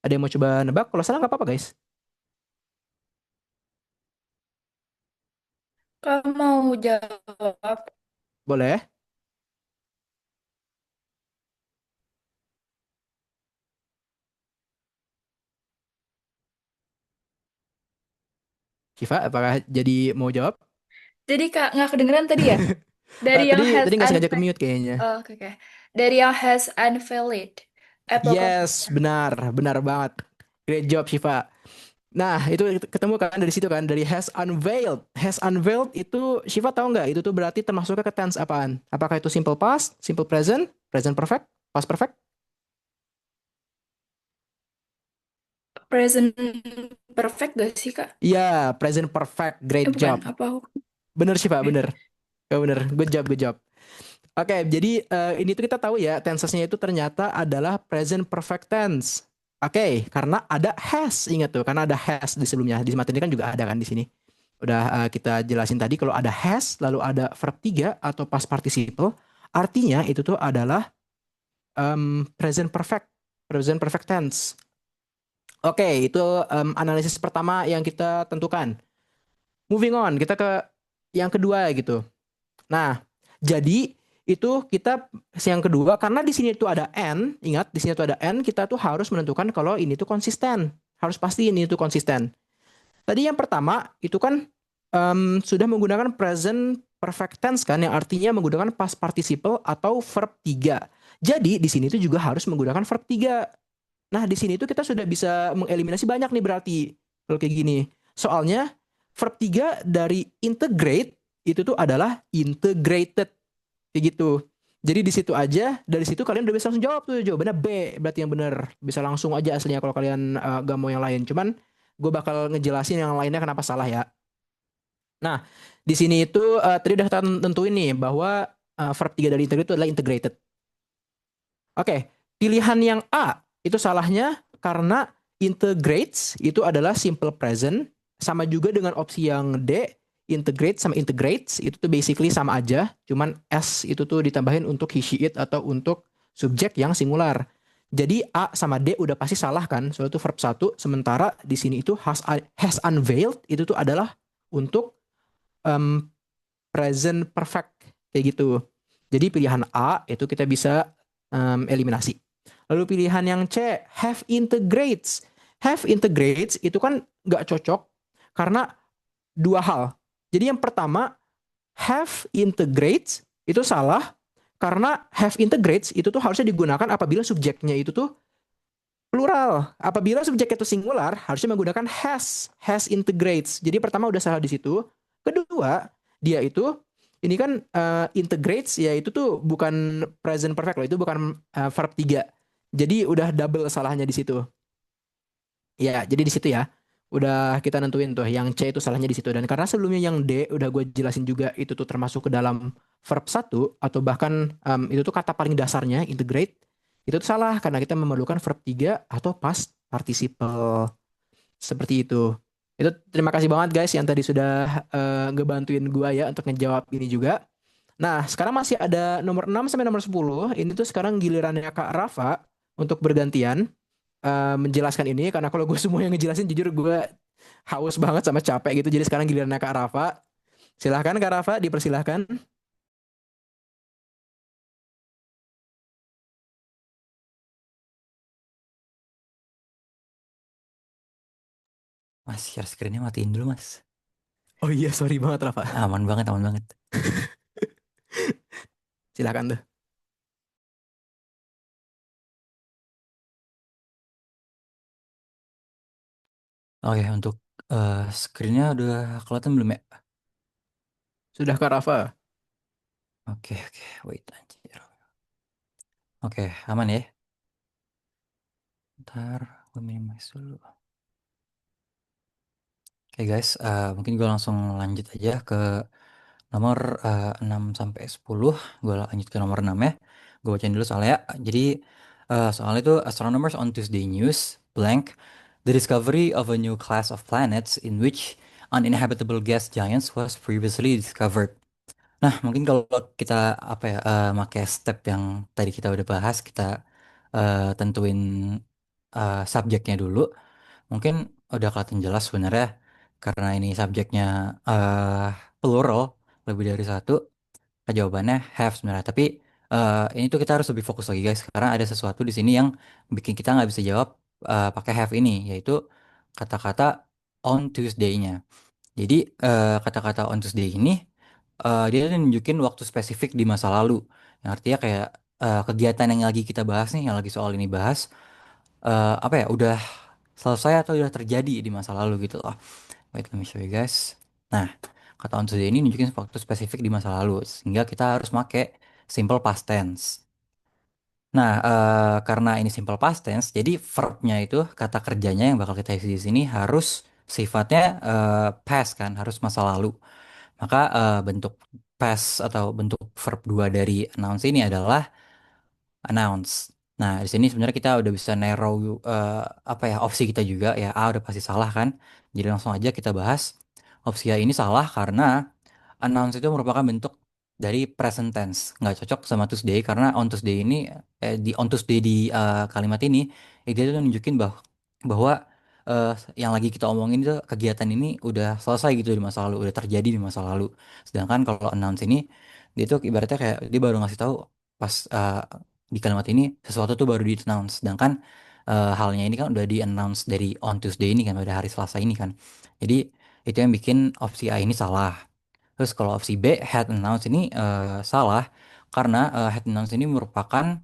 Ada yang mau coba nebak? Kalau salah nggak apa-apa guys. Kalau mau jawab, Boleh. Shiva, apakah jadi mau jawab? jadi Kak nggak kedengeran tadi ya? Dari yang Tadi has tadi nggak sengaja ke unvalid. mute kayaknya. Oh, oke, oke. Dari yang has unvalid. Apakah Yes, benar, benar banget. Great job Shiva. Nah, itu ketemu kan dari situ kan, dari has unveiled. Has unveiled itu Shiva tahu nggak? Itu tuh berarti termasuknya ke tense apaan? Apakah itu simple past, simple present, present perfect, past perfect? present perfect gak sih Kak? Iya, present perfect. Great Bukan, job. apa? Bener Shiva, Oke. bener. Bener. Good job, good job. Oke, jadi ini tuh kita tahu ya, tensesnya itu ternyata adalah present perfect tense. Oke, karena ada has, ingat tuh, karena ada has di sebelumnya. Di materi kan juga ada kan di sini. Udah kita jelasin tadi kalau ada has, lalu ada verb 3 atau past participle, artinya itu tuh adalah present perfect tense. Oke, itu analisis pertama yang kita tentukan. Moving on, kita ke yang kedua gitu. Nah, jadi itu kita yang kedua karena di sini tuh ada n, ingat di sini tuh ada n, kita tuh harus menentukan kalau ini tuh konsisten. Harus pasti ini tuh konsisten. Tadi yang pertama itu kan sudah menggunakan present perfect tense kan yang artinya menggunakan past participle atau verb 3. Jadi di sini tuh juga harus menggunakan verb 3. Nah, di sini tuh kita sudah bisa mengeliminasi banyak nih berarti kalau kayak gini. Soalnya verb 3 dari integrate itu tuh adalah integrated kayak gitu. Jadi di situ aja, dari situ kalian udah bisa langsung jawab tuh jawabannya B, berarti yang benar. Bisa langsung aja aslinya kalau kalian gak mau yang lain. Cuman gue bakal ngejelasin yang lainnya kenapa salah ya. Nah, di sini itu tadi udah tentuin nih bahwa verb 3 dari integrate itu adalah integrated. Oke, pilihan yang A itu salahnya karena integrates itu adalah simple present, sama juga dengan opsi yang D, integrate sama integrates itu tuh basically sama aja, cuman S itu tuh ditambahin untuk he, she, it atau untuk subjek yang singular. Jadi A sama D udah pasti salah kan, soalnya itu verb 1, sementara di sini itu has unveiled itu tuh adalah untuk um, present perfect kayak gitu. Jadi pilihan A itu kita bisa eliminasi. Lalu pilihan yang C, have integrates. Have integrates itu kan nggak cocok karena dua hal. Jadi yang pertama, have integrates itu salah karena have integrates itu tuh harusnya digunakan apabila subjeknya itu tuh plural. Apabila subjeknya itu singular, harusnya menggunakan has integrates. Jadi pertama udah salah di situ. Kedua, dia itu ini kan integrates ya itu tuh bukan present perfect loh, itu bukan verb 3. Jadi udah double salahnya di situ. Ya, jadi di situ ya. Udah kita nentuin tuh yang C itu salahnya di situ dan karena sebelumnya yang D udah gue jelasin juga itu tuh termasuk ke dalam verb 1 atau bahkan itu tuh kata paling dasarnya integrate itu tuh salah karena kita memerlukan verb 3 atau past participle. Seperti itu. Itu terima kasih banget guys yang tadi sudah ngebantuin gua ya untuk ngejawab ini juga. Nah, sekarang masih ada nomor 6 sampai nomor 10. Ini tuh sekarang gilirannya Kak Rafa untuk bergantian menjelaskan ini karena kalau gue semua yang ngejelasin jujur gue haus banget sama capek gitu. Jadi sekarang gilirannya Kak Rafa. Silahkan Kak Rafa, dipersilahkan. Mas, share screen-nya matiin dulu, Mas. Oh iya, sorry banget Rafa. Aman banget, aman banget. Silahkan tuh. Oke, untuk screen-nya udah kelihatan belum ya? Sudah Kak Rafa. Oke, oke. Wait, anjir. Oke, aman ya? Ntar gue minimize dulu. Oke guys, mungkin gue langsung lanjut aja ke nomor 6 sampai 10. Gue lanjut ke nomor 6 ya. Gue bacain dulu soalnya. Jadi soalnya itu astronomers on Tuesday news blank the discovery of a new class of planets in which uninhabitable gas giants was previously discovered. Nah, mungkin kalau kita apa ya pakai step yang tadi kita udah bahas, kita tentuin subjeknya dulu. Mungkin udah kelihatan jelas sebenarnya karena ini subjeknya eh plural, lebih dari satu. Jawabannya have sebenarnya. Tapi ini tuh kita harus lebih fokus lagi guys, karena ada sesuatu di sini yang bikin kita nggak bisa jawab pakai have ini, yaitu kata-kata on Tuesday-nya. Jadi kata-kata on Tuesday ini dia tuh nunjukin waktu spesifik di masa lalu. Yang artinya kayak kegiatan yang lagi kita bahas nih, yang lagi soal ini bahas, apa ya, udah selesai atau udah terjadi di masa lalu gitu loh. Wait, let me show you guys. Nah, kata on today ini nunjukin waktu spesifik di masa lalu, sehingga kita harus pakai simple past tense. Nah, karena ini simple past tense, jadi verbnya itu kata kerjanya yang bakal kita isi di sini harus sifatnya past kan, harus masa lalu. Maka bentuk past atau bentuk verb 2 dari announce ini adalah announce. Nah, di sini sebenarnya kita udah bisa narrow apa ya, opsi kita juga ya. A udah pasti salah kan. Jadi langsung aja kita bahas. Opsi A ini salah karena announce itu merupakan bentuk dari present tense. Nggak cocok sama Tuesday karena on Tuesday ini di on Tuesday di kalimat ini itu tuh nunjukin bahwa eh, yang lagi kita omongin itu kegiatan ini udah selesai gitu di masa lalu, udah terjadi di masa lalu. Sedangkan kalau announce ini dia tuh ibaratnya kayak dia baru ngasih tahu pas di kalimat ini sesuatu tuh baru di announce. Sedangkan halnya ini kan udah di announce dari on Tuesday ini kan, pada hari Selasa ini kan. Jadi itu yang bikin opsi A ini salah. Terus kalau opsi B, head announce ini salah karena head announce ini merupakan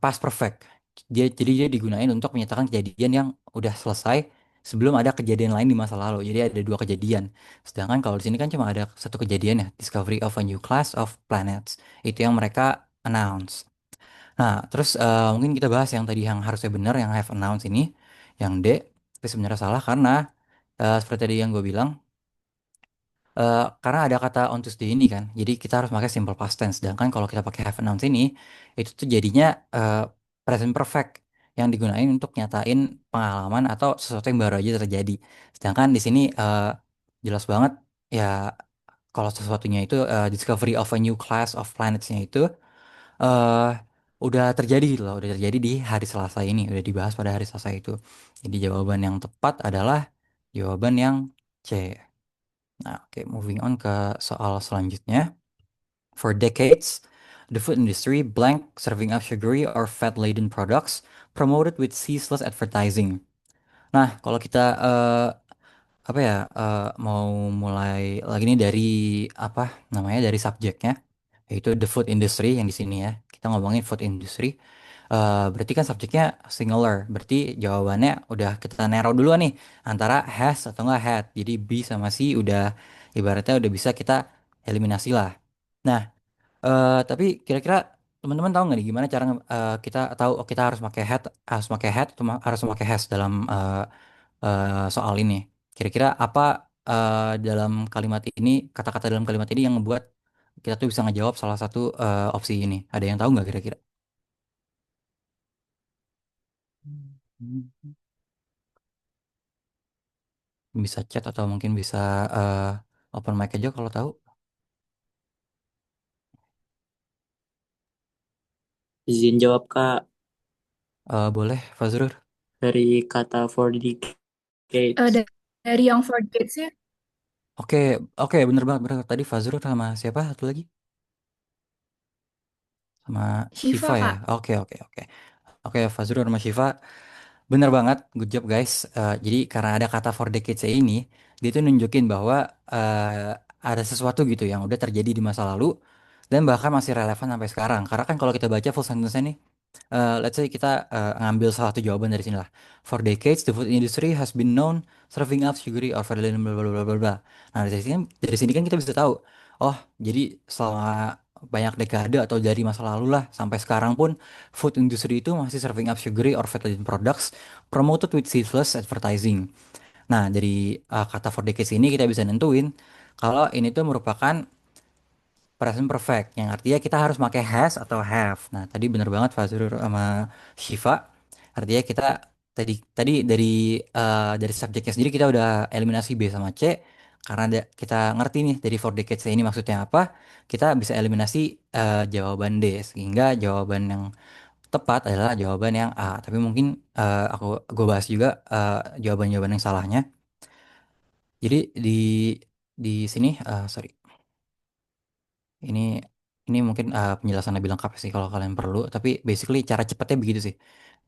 past perfect. Jadi dia digunain untuk menyatakan kejadian yang udah selesai sebelum ada kejadian lain di masa lalu. Jadi ada dua kejadian. Sedangkan kalau di sini kan cuma ada satu kejadian ya, discovery of a new class of planets. Itu yang mereka announce. Nah, terus mungkin kita bahas yang tadi yang harusnya benar, yang have announce ini, yang D, tapi sebenarnya salah karena seperti tadi yang gue bilang, karena ada kata on Tuesday ini kan, jadi kita harus pakai simple past tense. Sedangkan kalau kita pakai have announced ini, itu tuh jadinya present perfect yang digunain untuk nyatain pengalaman atau sesuatu yang baru aja terjadi. Sedangkan di sini jelas banget ya, kalau sesuatunya itu discovery of a new class of planetsnya itu eh udah terjadi gitu loh, udah terjadi di hari Selasa ini, udah dibahas pada hari Selasa itu. Jadi jawaban yang tepat adalah jawaban yang C. Nah, oke, moving on ke soal selanjutnya. For decades, the food industry blank serving up sugary or fat-laden products promoted with ceaseless advertising. Nah, kalau kita apa ya mau mulai lagi nih dari apa namanya, dari subjeknya, yaitu the food industry yang di sini ya. Kita ngomongin food industry. Berarti kan subjeknya singular. Berarti jawabannya udah kita narrow dulu nih antara has atau enggak had. Jadi B sama C udah ibaratnya udah bisa kita eliminasi lah. Nah, tapi kira-kira teman-teman tahu nggak nih gimana cara kita tahu oh, kita harus pakai had atau harus pakai has dalam soal ini. Kira-kira apa dalam kalimat ini, kata-kata dalam kalimat ini yang ngebuat kita tuh bisa ngejawab salah satu opsi ini. Ada yang tahu nggak kira-kira? Hmm. Bisa chat atau mungkin bisa open mic aja kalau tahu. Izin jawab Kak, Boleh, Fazrul. dari kata for decades. Dari yang for kids ya. Oke, oke, bener banget, bener. Tadi Fazrul sama siapa? Satu lagi? Sama Shiva Shiva, ya? Kak. Oke, oke, oke. Oke, Fazrul sama Shiva. Bener banget, good job guys. Jadi karena ada kata for decades ini, dia tuh nunjukin bahwa ada sesuatu gitu yang udah terjadi di masa lalu dan bahkan masih relevan sampai sekarang. Karena kan kalau kita baca full sentence-nya nih, let's say kita ngambil salah satu jawaban dari sini lah. For decades, the food industry has been known serving up sugary or fatty blah blah blah blah blah. Nah dari sini kan kita bisa tahu, oh jadi selama banyak dekade atau dari masa lalu lah sampai sekarang pun food industry itu masih serving up sugary or fatty products promoted with ceaseless advertising. Nah, dari kata for decades ini kita bisa nentuin kalau ini tuh merupakan present perfect, yang artinya kita harus pakai has atau have. Nah, tadi bener banget Fazrul sama Shiva. Artinya kita tadi tadi dari subjeknya sendiri kita udah eliminasi B sama C karena kita ngerti nih dari for decades ini maksudnya apa. Kita bisa eliminasi jawaban D sehingga jawaban yang tepat adalah jawaban yang A. Tapi mungkin gue bahas juga jawaban-jawaban yang salahnya. Jadi di sini sorry. Ini ini mungkin penjelasan lebih lengkap sih kalau kalian perlu, tapi basically cara cepatnya begitu sih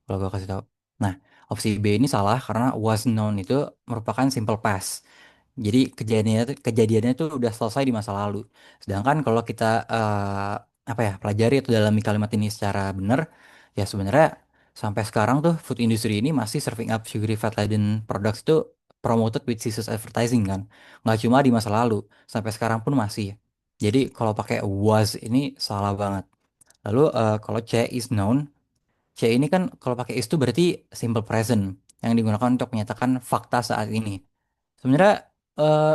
kalau gue kasih tahu. Nah, opsi B ini salah karena was known itu merupakan simple past. Jadi kejadiannya tuh udah selesai di masa lalu. Sedangkan kalau kita apa ya pelajari atau dalami kalimat ini secara benar, ya sebenarnya sampai sekarang tuh food industry ini masih serving up sugary fat laden products itu promoted with scissors advertising kan. Nggak cuma di masa lalu, sampai sekarang pun masih. Jadi kalau pakai was ini salah banget. Lalu kalau C is known, C ini kan kalau pakai is itu berarti simple present yang digunakan untuk menyatakan fakta saat ini. Sebenarnya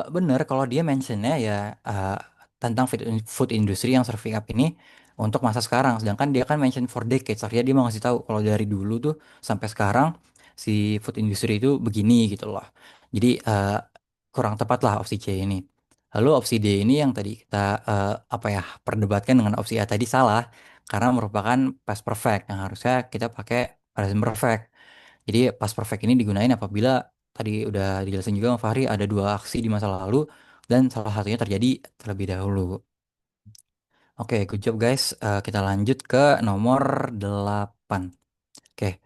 bener kalau dia mentionnya ya tentang food industry yang serving up ini untuk masa sekarang. Sedangkan dia kan mention for decades. Artinya dia mau ngasih tahu kalau dari dulu tuh sampai sekarang si food industry itu begini gitu loh. Jadi kurang tepat lah opsi C ini. Lalu opsi D ini yang tadi kita apa ya perdebatkan dengan opsi A tadi salah karena merupakan past perfect yang harusnya kita pakai present perfect. Jadi past perfect ini digunain apabila tadi udah dijelasin juga sama Fahri ada dua aksi di masa lalu dan salah satunya terjadi terlebih dahulu. Oke, good job guys. Kita lanjut ke nomor 8. Oke,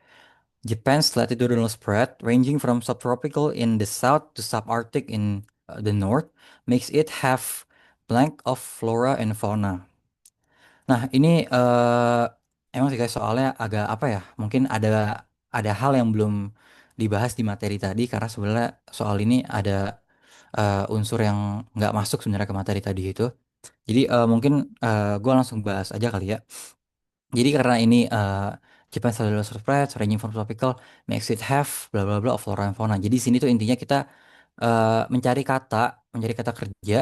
Japan's latitudinal spread ranging from subtropical in the south to subarctic in the north makes it have blank of flora and fauna. Nah, ini emang sih guys soalnya agak apa ya? Mungkin ada hal yang belum dibahas di materi tadi karena sebenarnya soal ini ada unsur yang nggak masuk sebenarnya ke materi tadi itu. Jadi mungkin gue langsung bahas aja kali ya. Jadi karena ini Japan Cellular Spread ranging from tropical makes it have bla bla bla of flora and fauna. Jadi sini tuh intinya kita mencari kata kerja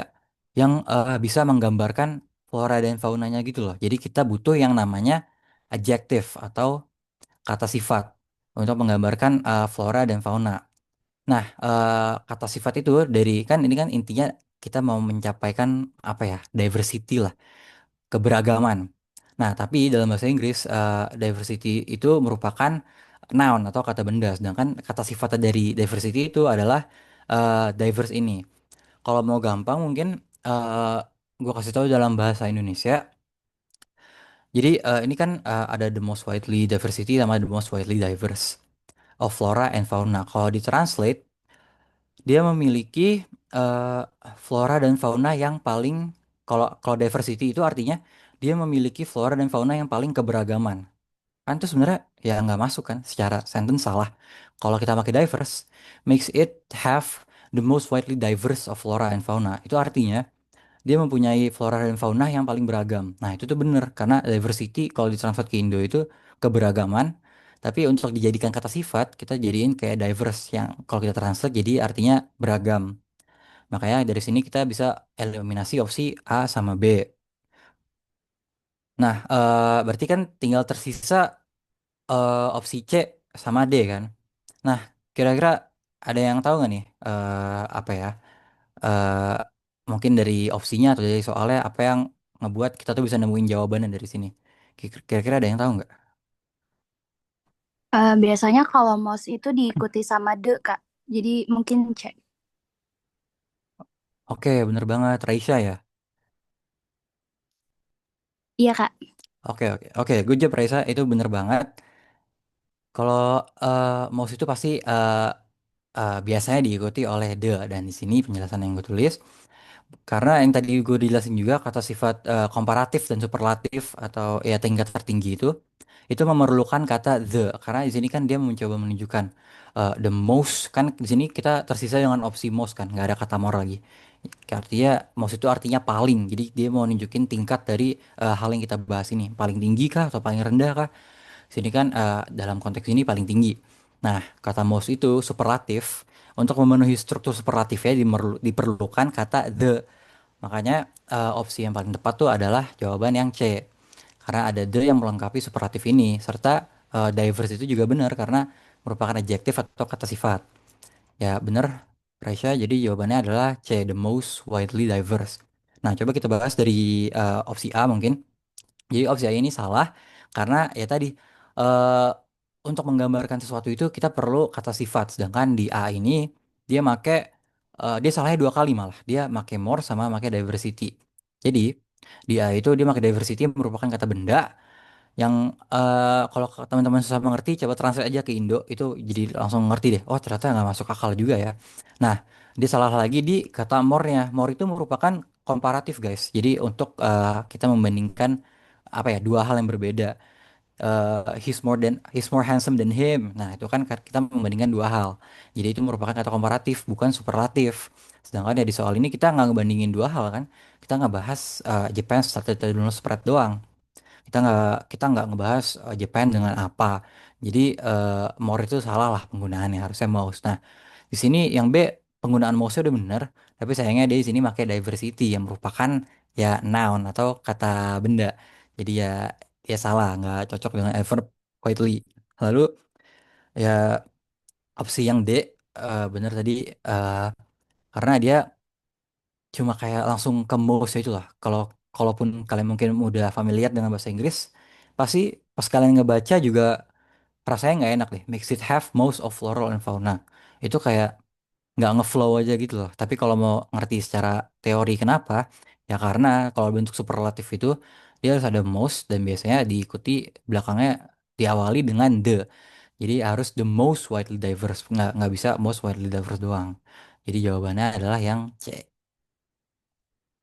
yang bisa menggambarkan flora dan faunanya gitu loh. Jadi kita butuh yang namanya adjective atau kata sifat untuk menggambarkan flora dan fauna. Nah, kata sifat itu dari kan ini kan intinya kita mau mencapaikan apa ya diversity lah, keberagaman. Nah, tapi dalam bahasa Inggris diversity itu merupakan noun atau kata benda, sedangkan kata sifat dari diversity itu adalah diverse ini. Kalau mau gampang mungkin gue kasih tahu dalam bahasa Indonesia. Jadi ini kan ada the most widely diversity sama the most widely diverse of flora and fauna. Kalau ditranslate, dia memiliki eh, flora dan fauna yang paling kalau kalau diversity itu artinya dia memiliki flora dan fauna yang paling keberagaman. Kan itu sebenarnya ya nggak masuk kan secara sentence salah. Kalau kita pakai diverse, makes it have the most widely diverse of flora and fauna. Itu artinya dia mempunyai flora dan fauna yang paling beragam. Nah, itu tuh bener karena diversity kalau ditransfer ke Indo itu keberagaman, tapi untuk dijadikan kata sifat kita jadiin kayak diverse yang kalau kita translate jadi artinya beragam. Makanya dari sini kita bisa eliminasi opsi A sama B. Nah, berarti kan tinggal tersisa opsi C sama D kan. Nah, kira-kira ada yang tahu nggak nih apa ya? eh Mungkin dari opsinya atau dari soalnya apa yang ngebuat kita tuh bisa nemuin jawabannya dari sini. Kira-kira ada yang tahu nggak? Biasanya kalau mouse itu diikuti sama de, Kak. Jadi mungkin cek. Oke, bener banget. Raisya ya. Iya, Kak. Oke. Good job Raisa. Itu bener banget. Kalau mouse itu pasti biasanya diikuti oleh the dan di sini penjelasan yang gue tulis. Karena yang tadi gue dijelasin juga kata sifat komparatif dan superlatif atau ya tingkat tertinggi itu memerlukan kata the karena di sini kan dia mencoba menunjukkan the most kan di sini kita tersisa dengan opsi most kan nggak ada kata more lagi. Artinya most itu artinya paling jadi dia mau nunjukin tingkat dari hal yang kita bahas ini paling tinggi kah atau paling rendah kah. Sini kan dalam konteks ini paling tinggi. Nah, kata most itu superlatif. Untuk memenuhi struktur superlatifnya diperlukan kata the. Makanya opsi yang paling tepat tuh adalah jawaban yang C. Karena ada the yang melengkapi superlatif ini. Serta diverse itu juga benar karena merupakan adjektif atau kata sifat. Ya benar, Raisya. Jadi jawabannya adalah C, the most widely diverse. Nah, coba kita bahas dari opsi A mungkin. Jadi opsi A ini salah karena ya tadi eh untuk menggambarkan sesuatu itu kita perlu kata sifat. Sedangkan di A ini dia make dia salahnya dua kali malah. Dia make more sama make diversity. Jadi di A itu dia make diversity merupakan kata benda yang kalau teman-teman susah mengerti coba translate aja ke Indo itu jadi langsung ngerti deh. Oh ternyata nggak masuk akal juga ya. Nah dia salah lagi di kata more-nya. More itu merupakan komparatif guys. Jadi untuk kita membandingkan apa ya dua hal yang berbeda. He's more handsome than him. Nah itu kan kita membandingkan dua hal. Jadi itu merupakan kata komparatif bukan superlatif. Sedangkan ya di soal ini kita nggak ngebandingin dua hal kan. Kita nggak bahas Japan started to spread doang. Kita nggak ngebahas Japan dengan apa. Jadi more itu salah lah penggunaannya harusnya mouse. Nah di sini yang B penggunaan mouse udah bener, tapi sayangnya dia di sini pakai diversity yang merupakan ya noun atau kata benda. Jadi ya salah, nggak cocok dengan adverb quietly. Lalu ya opsi yang D bener tadi eh, karena dia cuma kayak langsung ke mouse itu lah. Kalaupun kalian mungkin udah familiar dengan bahasa Inggris, pasti pas kalian ngebaca juga rasanya nggak enak deh. Makes it have most of floral and fauna. Itu kayak nggak ngeflow aja gitu loh. Tapi kalau mau ngerti secara teori kenapa, ya karena kalau bentuk superlatif itu dia harus ada most dan biasanya diikuti belakangnya diawali dengan the. Jadi harus the most widely diverse, nggak bisa most widely diverse doang. Jadi jawabannya adalah yang C.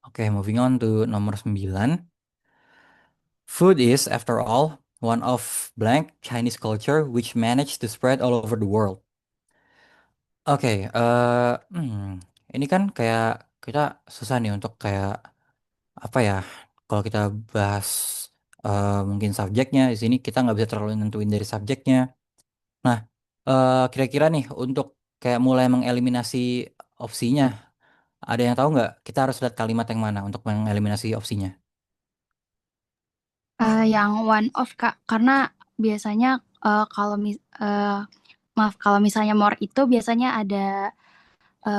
Oke, moving on to nomor 9. Food is, after all, one of blank Chinese culture which managed to spread all over the world. Oke, ini kan kayak kita susah nih untuk kayak apa ya? Kalau kita bahas mungkin subjeknya di sini kita nggak bisa terlalu nentuin dari subjeknya. Nah, kira-kira nih untuk kayak mulai mengeliminasi opsinya, ada yang tahu nggak? Kita harus lihat kalimat yang mana untuk mengeliminasi opsinya. Yang one off Kak, karena biasanya kalau maaf kalau misalnya more itu biasanya ada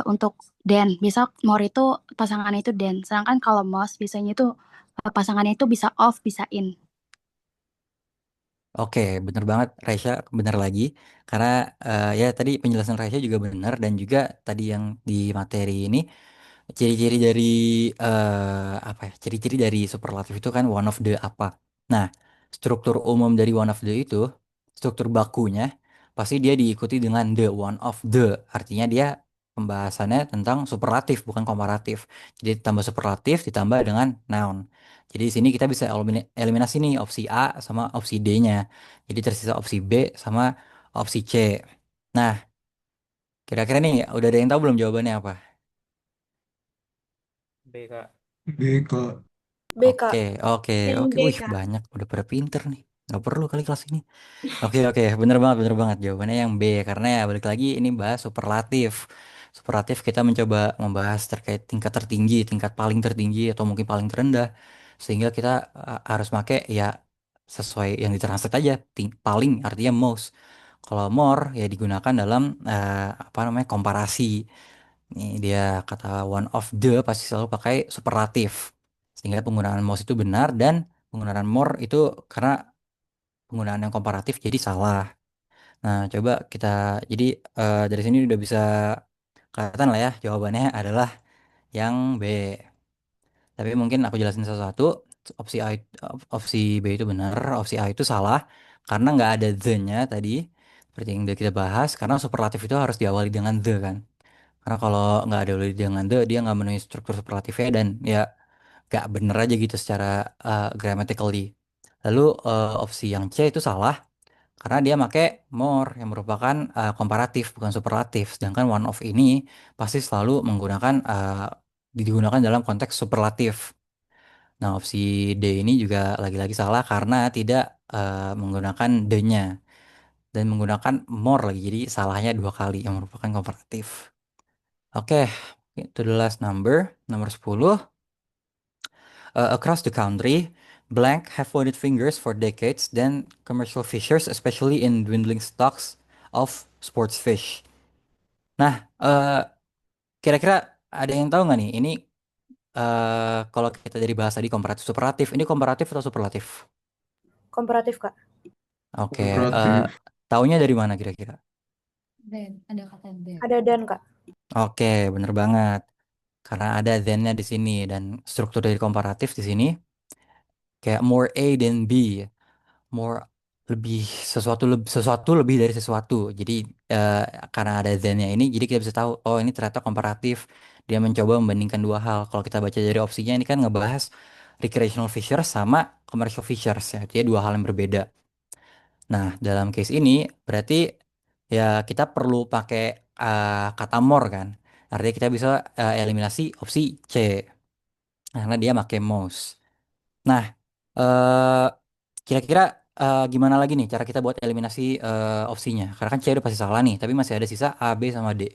untuk den. Bisa more itu pasangannya itu den. Sedangkan kalau mouse biasanya itu pasangannya itu bisa off, bisa in. Oke, bener banget Raisya, bener lagi. Karena ya tadi penjelasan Raisya juga bener dan juga tadi yang di materi ini ciri-ciri dari apa ya? Ciri-ciri dari superlatif itu kan one of the apa. Nah, struktur umum dari one of the itu, struktur bakunya pasti dia diikuti dengan the one of the. Artinya dia pembahasannya tentang superlatif bukan komparatif. Jadi tambah superlatif ditambah dengan noun. Jadi di sini kita bisa eliminasi nih opsi A sama opsi D-nya. Jadi tersisa opsi B sama opsi C. Nah, kira-kira nih udah ada yang tahu belum jawabannya apa? B Kak. B, Oke, Kak. oke, Yang oke. B, Wih, Kak. banyak. Udah pada pinter nih. Nggak perlu kali kelas ini. Oke, oke. Bener banget. Jawabannya yang B. Karena ya balik lagi ini bahas superlatif. Superlatif kita mencoba membahas terkait tingkat tertinggi, tingkat paling tertinggi, atau mungkin paling terendah. Sehingga kita harus make ya sesuai yang ditranslate aja. Paling artinya most. Kalau more ya digunakan dalam apa namanya komparasi. Ini dia kata one of the pasti selalu pakai superlatif. Sehingga penggunaan most itu benar dan penggunaan more itu karena penggunaan yang komparatif jadi salah. Nah, coba kita jadi dari sini udah bisa kelihatan lah ya jawabannya adalah yang B. Tapi mungkin aku jelasin satu-satu. Opsi A, opsi B itu benar, opsi A itu salah karena nggak ada the-nya tadi. Seperti yang udah kita bahas, karena superlatif itu harus diawali dengan the kan. Karena kalau nggak ada dengan the, dia nggak memenuhi struktur superlatifnya dan ya nggak bener aja gitu secara grammatically. Lalu opsi yang C itu salah karena dia make more yang merupakan komparatif bukan superlatif. Sedangkan one of ini pasti selalu menggunakan digunakan dalam konteks superlatif. Nah, opsi D ini juga lagi-lagi salah karena tidak menggunakan the-nya. dan menggunakan more lagi. Jadi salahnya dua kali yang merupakan komparatif. Oke, to the last number, nomor 10. Across the country, blank have pointed fingers for decades, then commercial fishers, especially in dwindling stocks of sports fish. Nah, kira-kira ada yang tahu nggak nih? Ini kalau kita dari bahasa di komparatif superatif, ini komparatif atau superlatif? Komparatif, Kak. Oke, Komparatif. taunya dari mana kira-kira? Dan ada kata dan. Ada dan, Kak. Oke, bener banget. Karena ada then-nya di sini dan struktur dari komparatif di sini kayak more A than B, more lebih sesuatu lebih dari sesuatu. Jadi eh, karena ada then-nya ini, jadi kita bisa tahu oh ini ternyata komparatif. Dia mencoba membandingkan dua hal. Kalau kita baca dari opsinya ini kan ngebahas recreational fishers sama commercial fishers ya, jadi dua hal yang berbeda. Nah, dalam case ini berarti ya kita perlu pakai kata more kan. Artinya kita bisa eliminasi opsi C karena dia pakai mouse. Nah, eh, kira-kira gimana lagi nih cara kita buat eliminasi opsinya? Karena kan C udah pasti salah nih, tapi masih ada sisa A, B sama D.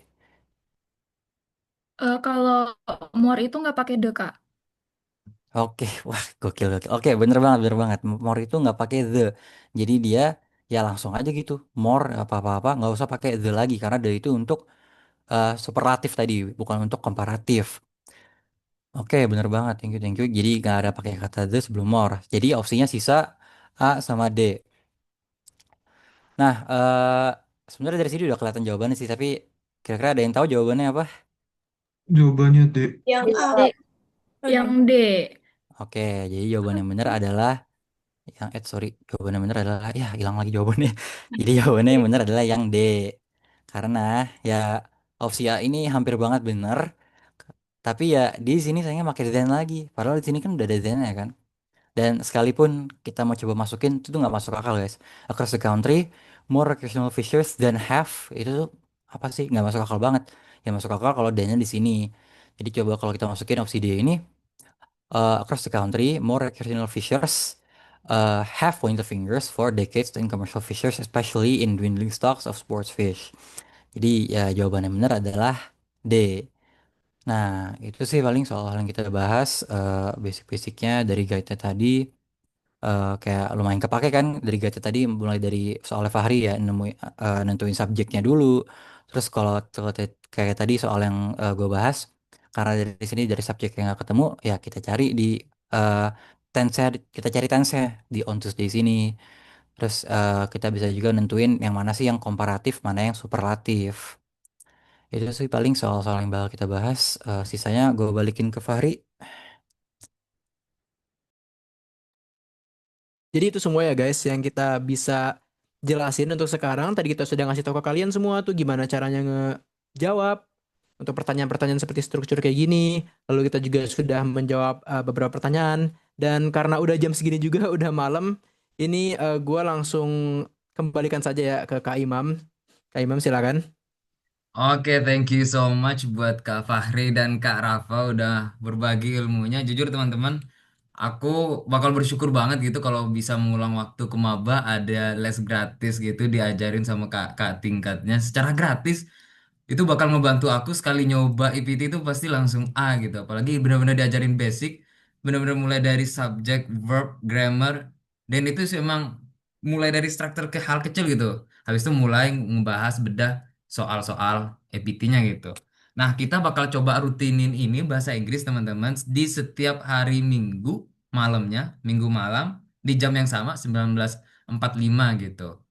Kalau more itu nggak pakai the, Kak. Oke, wah gokil gokil. Oke, bener banget. More itu nggak pakai the, jadi dia ya langsung aja gitu. More apa-apa nggak usah pakai the lagi karena the itu untuk superlatif tadi, bukan untuk komparatif. Oke, bener banget. Thank you, thank you. Jadi nggak ada pakai kata the sebelum more. Jadi opsinya sisa A sama D. Nah, sebenarnya dari sini udah kelihatan jawabannya sih, tapi kira-kira ada yang tahu jawabannya apa? Jawabannya D. Yang A. D. Yang D. Oke, jadi jawaban yang benar adalah sorry, jawaban yang benar adalah ya hilang lagi jawabannya. Jadi jawabannya yang benar adalah yang D. Karena ya opsi A ini hampir banget benar, tapi ya di sini sayangnya pakai then lagi. Padahal di sini kan udah ada then ya kan. Dan sekalipun kita mau coba masukin itu tuh nggak masuk akal guys. Across the country, more recreational fishers than have itu tuh apa sih? Nggak masuk akal banget. Yang masuk akal kalau D-nya di sini. Jadi coba kalau kita masukin opsi D ini, across the country, more recreational fishers have pointed fingers for decades in commercial fishers, especially in dwindling stocks of sports fish. Jadi ya jawaban yang benar adalah D. Nah, itu sih paling soal yang kita bahas basic-basicnya dari guide tadi. Kayak lumayan kepake kan dari guide tadi, mulai dari soalnya Fahri ya nentuin subjeknya dulu. Terus kalau kayak tadi soal yang gue bahas, karena dari sini dari subjek yang nggak ketemu ya kita cari di uh, tense kita cari tense di on Tuesday sini. Terus kita bisa juga nentuin yang mana sih yang komparatif, mana yang superlatif. Itu sih paling soal-soal yang bakal kita bahas. Sisanya gue balikin ke Fahri. Jadi itu semua ya guys yang kita bisa jelasin untuk sekarang. Tadi kita sudah ngasih tahu ke kalian semua tuh gimana caranya ngejawab untuk pertanyaan-pertanyaan seperti struktur kayak gini. Lalu kita juga sudah menjawab beberapa pertanyaan. Dan karena udah jam segini juga, udah malam, ini gue langsung kembalikan saja ya ke Kak Imam. Kak Imam silakan. Oke, thank you so much buat Kak Fahri dan Kak Rafa udah berbagi ilmunya. Jujur teman-teman, aku bakal bersyukur banget gitu kalau bisa mengulang waktu ke maba ada les gratis gitu diajarin sama kak tingkatnya secara gratis. Itu bakal ngebantu aku sekali nyoba IPT itu pasti langsung A gitu. Apalagi benar-benar diajarin basic, benar-benar mulai dari subjek, verb, grammar, dan itu sih emang mulai dari struktur ke hal kecil gitu. Habis itu mulai ngebahas bedah soal-soal EPT-nya gitu. Nah, kita bakal coba rutinin ini bahasa Inggris teman-teman di setiap hari Minggu malamnya, Minggu malam di jam yang sama 19.45 gitu.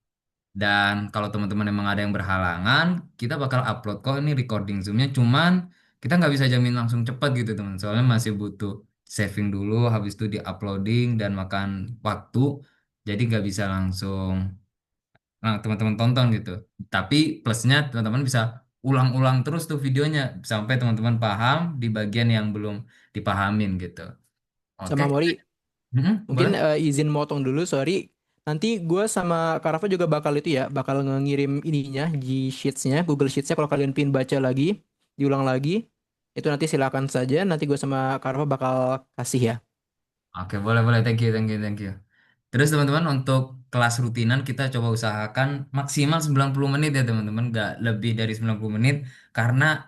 Dan kalau teman-teman emang ada yang berhalangan, kita bakal upload kok ini recording Zoom-nya. Cuman kita nggak bisa jamin langsung cepat gitu teman. Soalnya masih butuh saving dulu, habis itu di-uploading dan makan waktu. Jadi nggak bisa langsung teman-teman tonton gitu. Tapi plusnya teman-teman bisa ulang-ulang terus tuh videonya sampai teman-teman paham di bagian yang belum dipahamin gitu. Oke, Sama Mori, mm-mm, mungkin boleh? izin motong dulu, sorry. Nanti gue sama Kak Rafa juga bakal itu ya, bakal ngirim ininya di Sheets-nya, Google Sheets-nya kalau kalian pin baca lagi, diulang lagi. Itu nanti silakan saja, nanti gue sama Kak Rafa bakal kasih ya. Oke, boleh boleh. Thank you, thank you, thank you. Terus teman-teman untuk kelas rutinan kita coba usahakan maksimal 90 menit ya teman-teman, nggak lebih dari 90 menit karena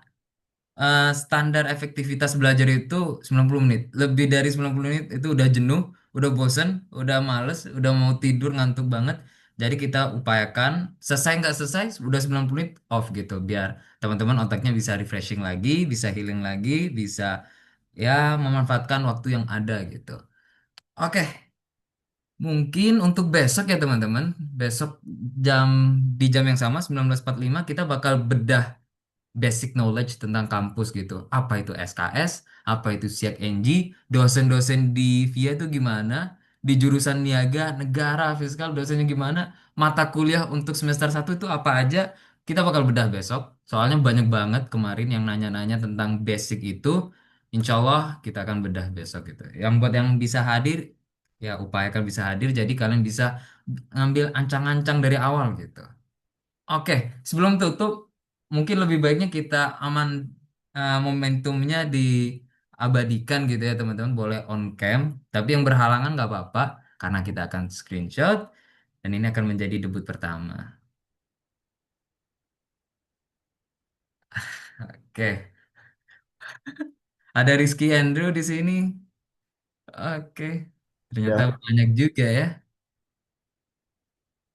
standar efektivitas belajar itu 90 menit. Lebih dari 90 menit itu udah jenuh, udah bosen, udah males, udah mau tidur ngantuk banget. Jadi kita upayakan selesai nggak selesai udah 90 menit off gitu biar teman-teman otaknya bisa refreshing lagi, bisa healing lagi, bisa ya memanfaatkan waktu yang ada gitu. Oke, mungkin untuk besok ya teman-teman, besok jam di jam yang sama 19.45 kita bakal bedah basic knowledge tentang kampus gitu. Apa itu SKS, apa itu SIAK NG, dosen-dosen di VIA itu gimana, di jurusan niaga, negara, fiskal, dosennya gimana, mata kuliah untuk semester 1 itu apa aja, kita bakal bedah besok. Soalnya banyak banget kemarin yang nanya-nanya tentang basic itu. Insya Allah kita akan bedah besok gitu. Yang buat yang bisa hadir, ya upayakan bisa hadir, jadi kalian bisa ngambil ancang-ancang dari awal gitu. Oke, sebelum tutup, mungkin lebih baiknya kita aman momentumnya diabadikan gitu ya teman-teman. Boleh on cam, tapi yang berhalangan nggak apa-apa karena kita akan screenshot dan ini akan menjadi debut pertama. Oke, ada Rizky Andrew di sini. Oke, ternyata Ya. banyak juga ya.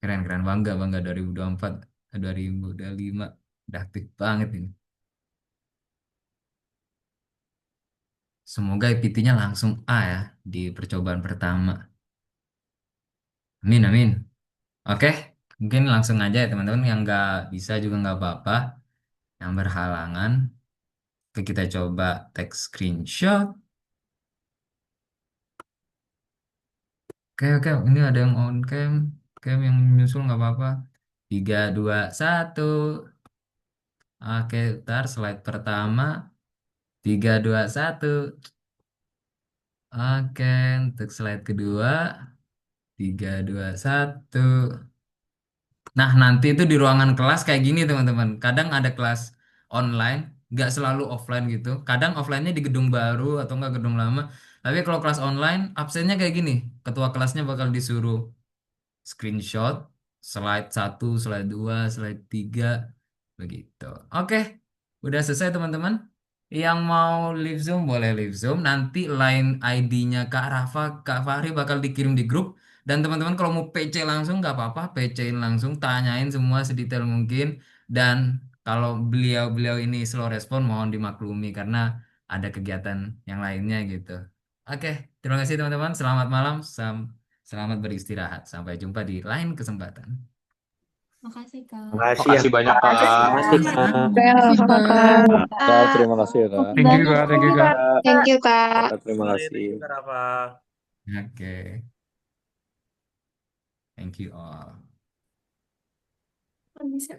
Keren-keren, bangga 2024, 2025. Udah aktif banget ini. Semoga IPT-nya langsung A ya di percobaan pertama. Amin, amin. Oke, mungkin langsung aja ya teman-teman yang nggak bisa juga nggak apa-apa, yang berhalangan. Oke, kita coba take screenshot. Oke, ini ada yang on cam, yang menyusul nggak apa-apa. 3, 2, 1. Oke, ntar slide pertama. 3, 2, 1. Oke, untuk slide kedua. 3, 2, 1. Nah, nanti itu di ruangan kelas kayak gini, teman-teman. Kadang ada kelas online, nggak selalu offline gitu. Kadang offline-nya di gedung baru atau nggak gedung lama. Tapi kalau kelas online, absennya kayak gini. Ketua kelasnya bakal disuruh screenshot slide 1, slide 2, slide 3, begitu. Oke, udah selesai teman-teman. Yang mau live Zoom boleh live Zoom. Nanti line ID-nya Kak Rafa, Kak Fahri bakal dikirim di grup. Dan teman-teman kalau mau PC langsung nggak apa-apa, PC-in langsung, tanyain semua sedetail mungkin. Dan kalau beliau-beliau ini slow respon, mohon dimaklumi karena ada kegiatan yang lainnya gitu. Oke, terima kasih teman-teman. Selamat malam. Selamat beristirahat. Sampai jumpa di lain kesempatan. Makasih, Kak. Makasih ya. Makasih banyak, Kak. Makasih, Kak. Makasih, Kak. Kak, terima kasih ya, Kak. Thank you, Kak. Thank you, Kak. Thank you, Kak, Kak. terima Thank kasih. you, Kak Rafa. Oke. Thank you all. Bisa.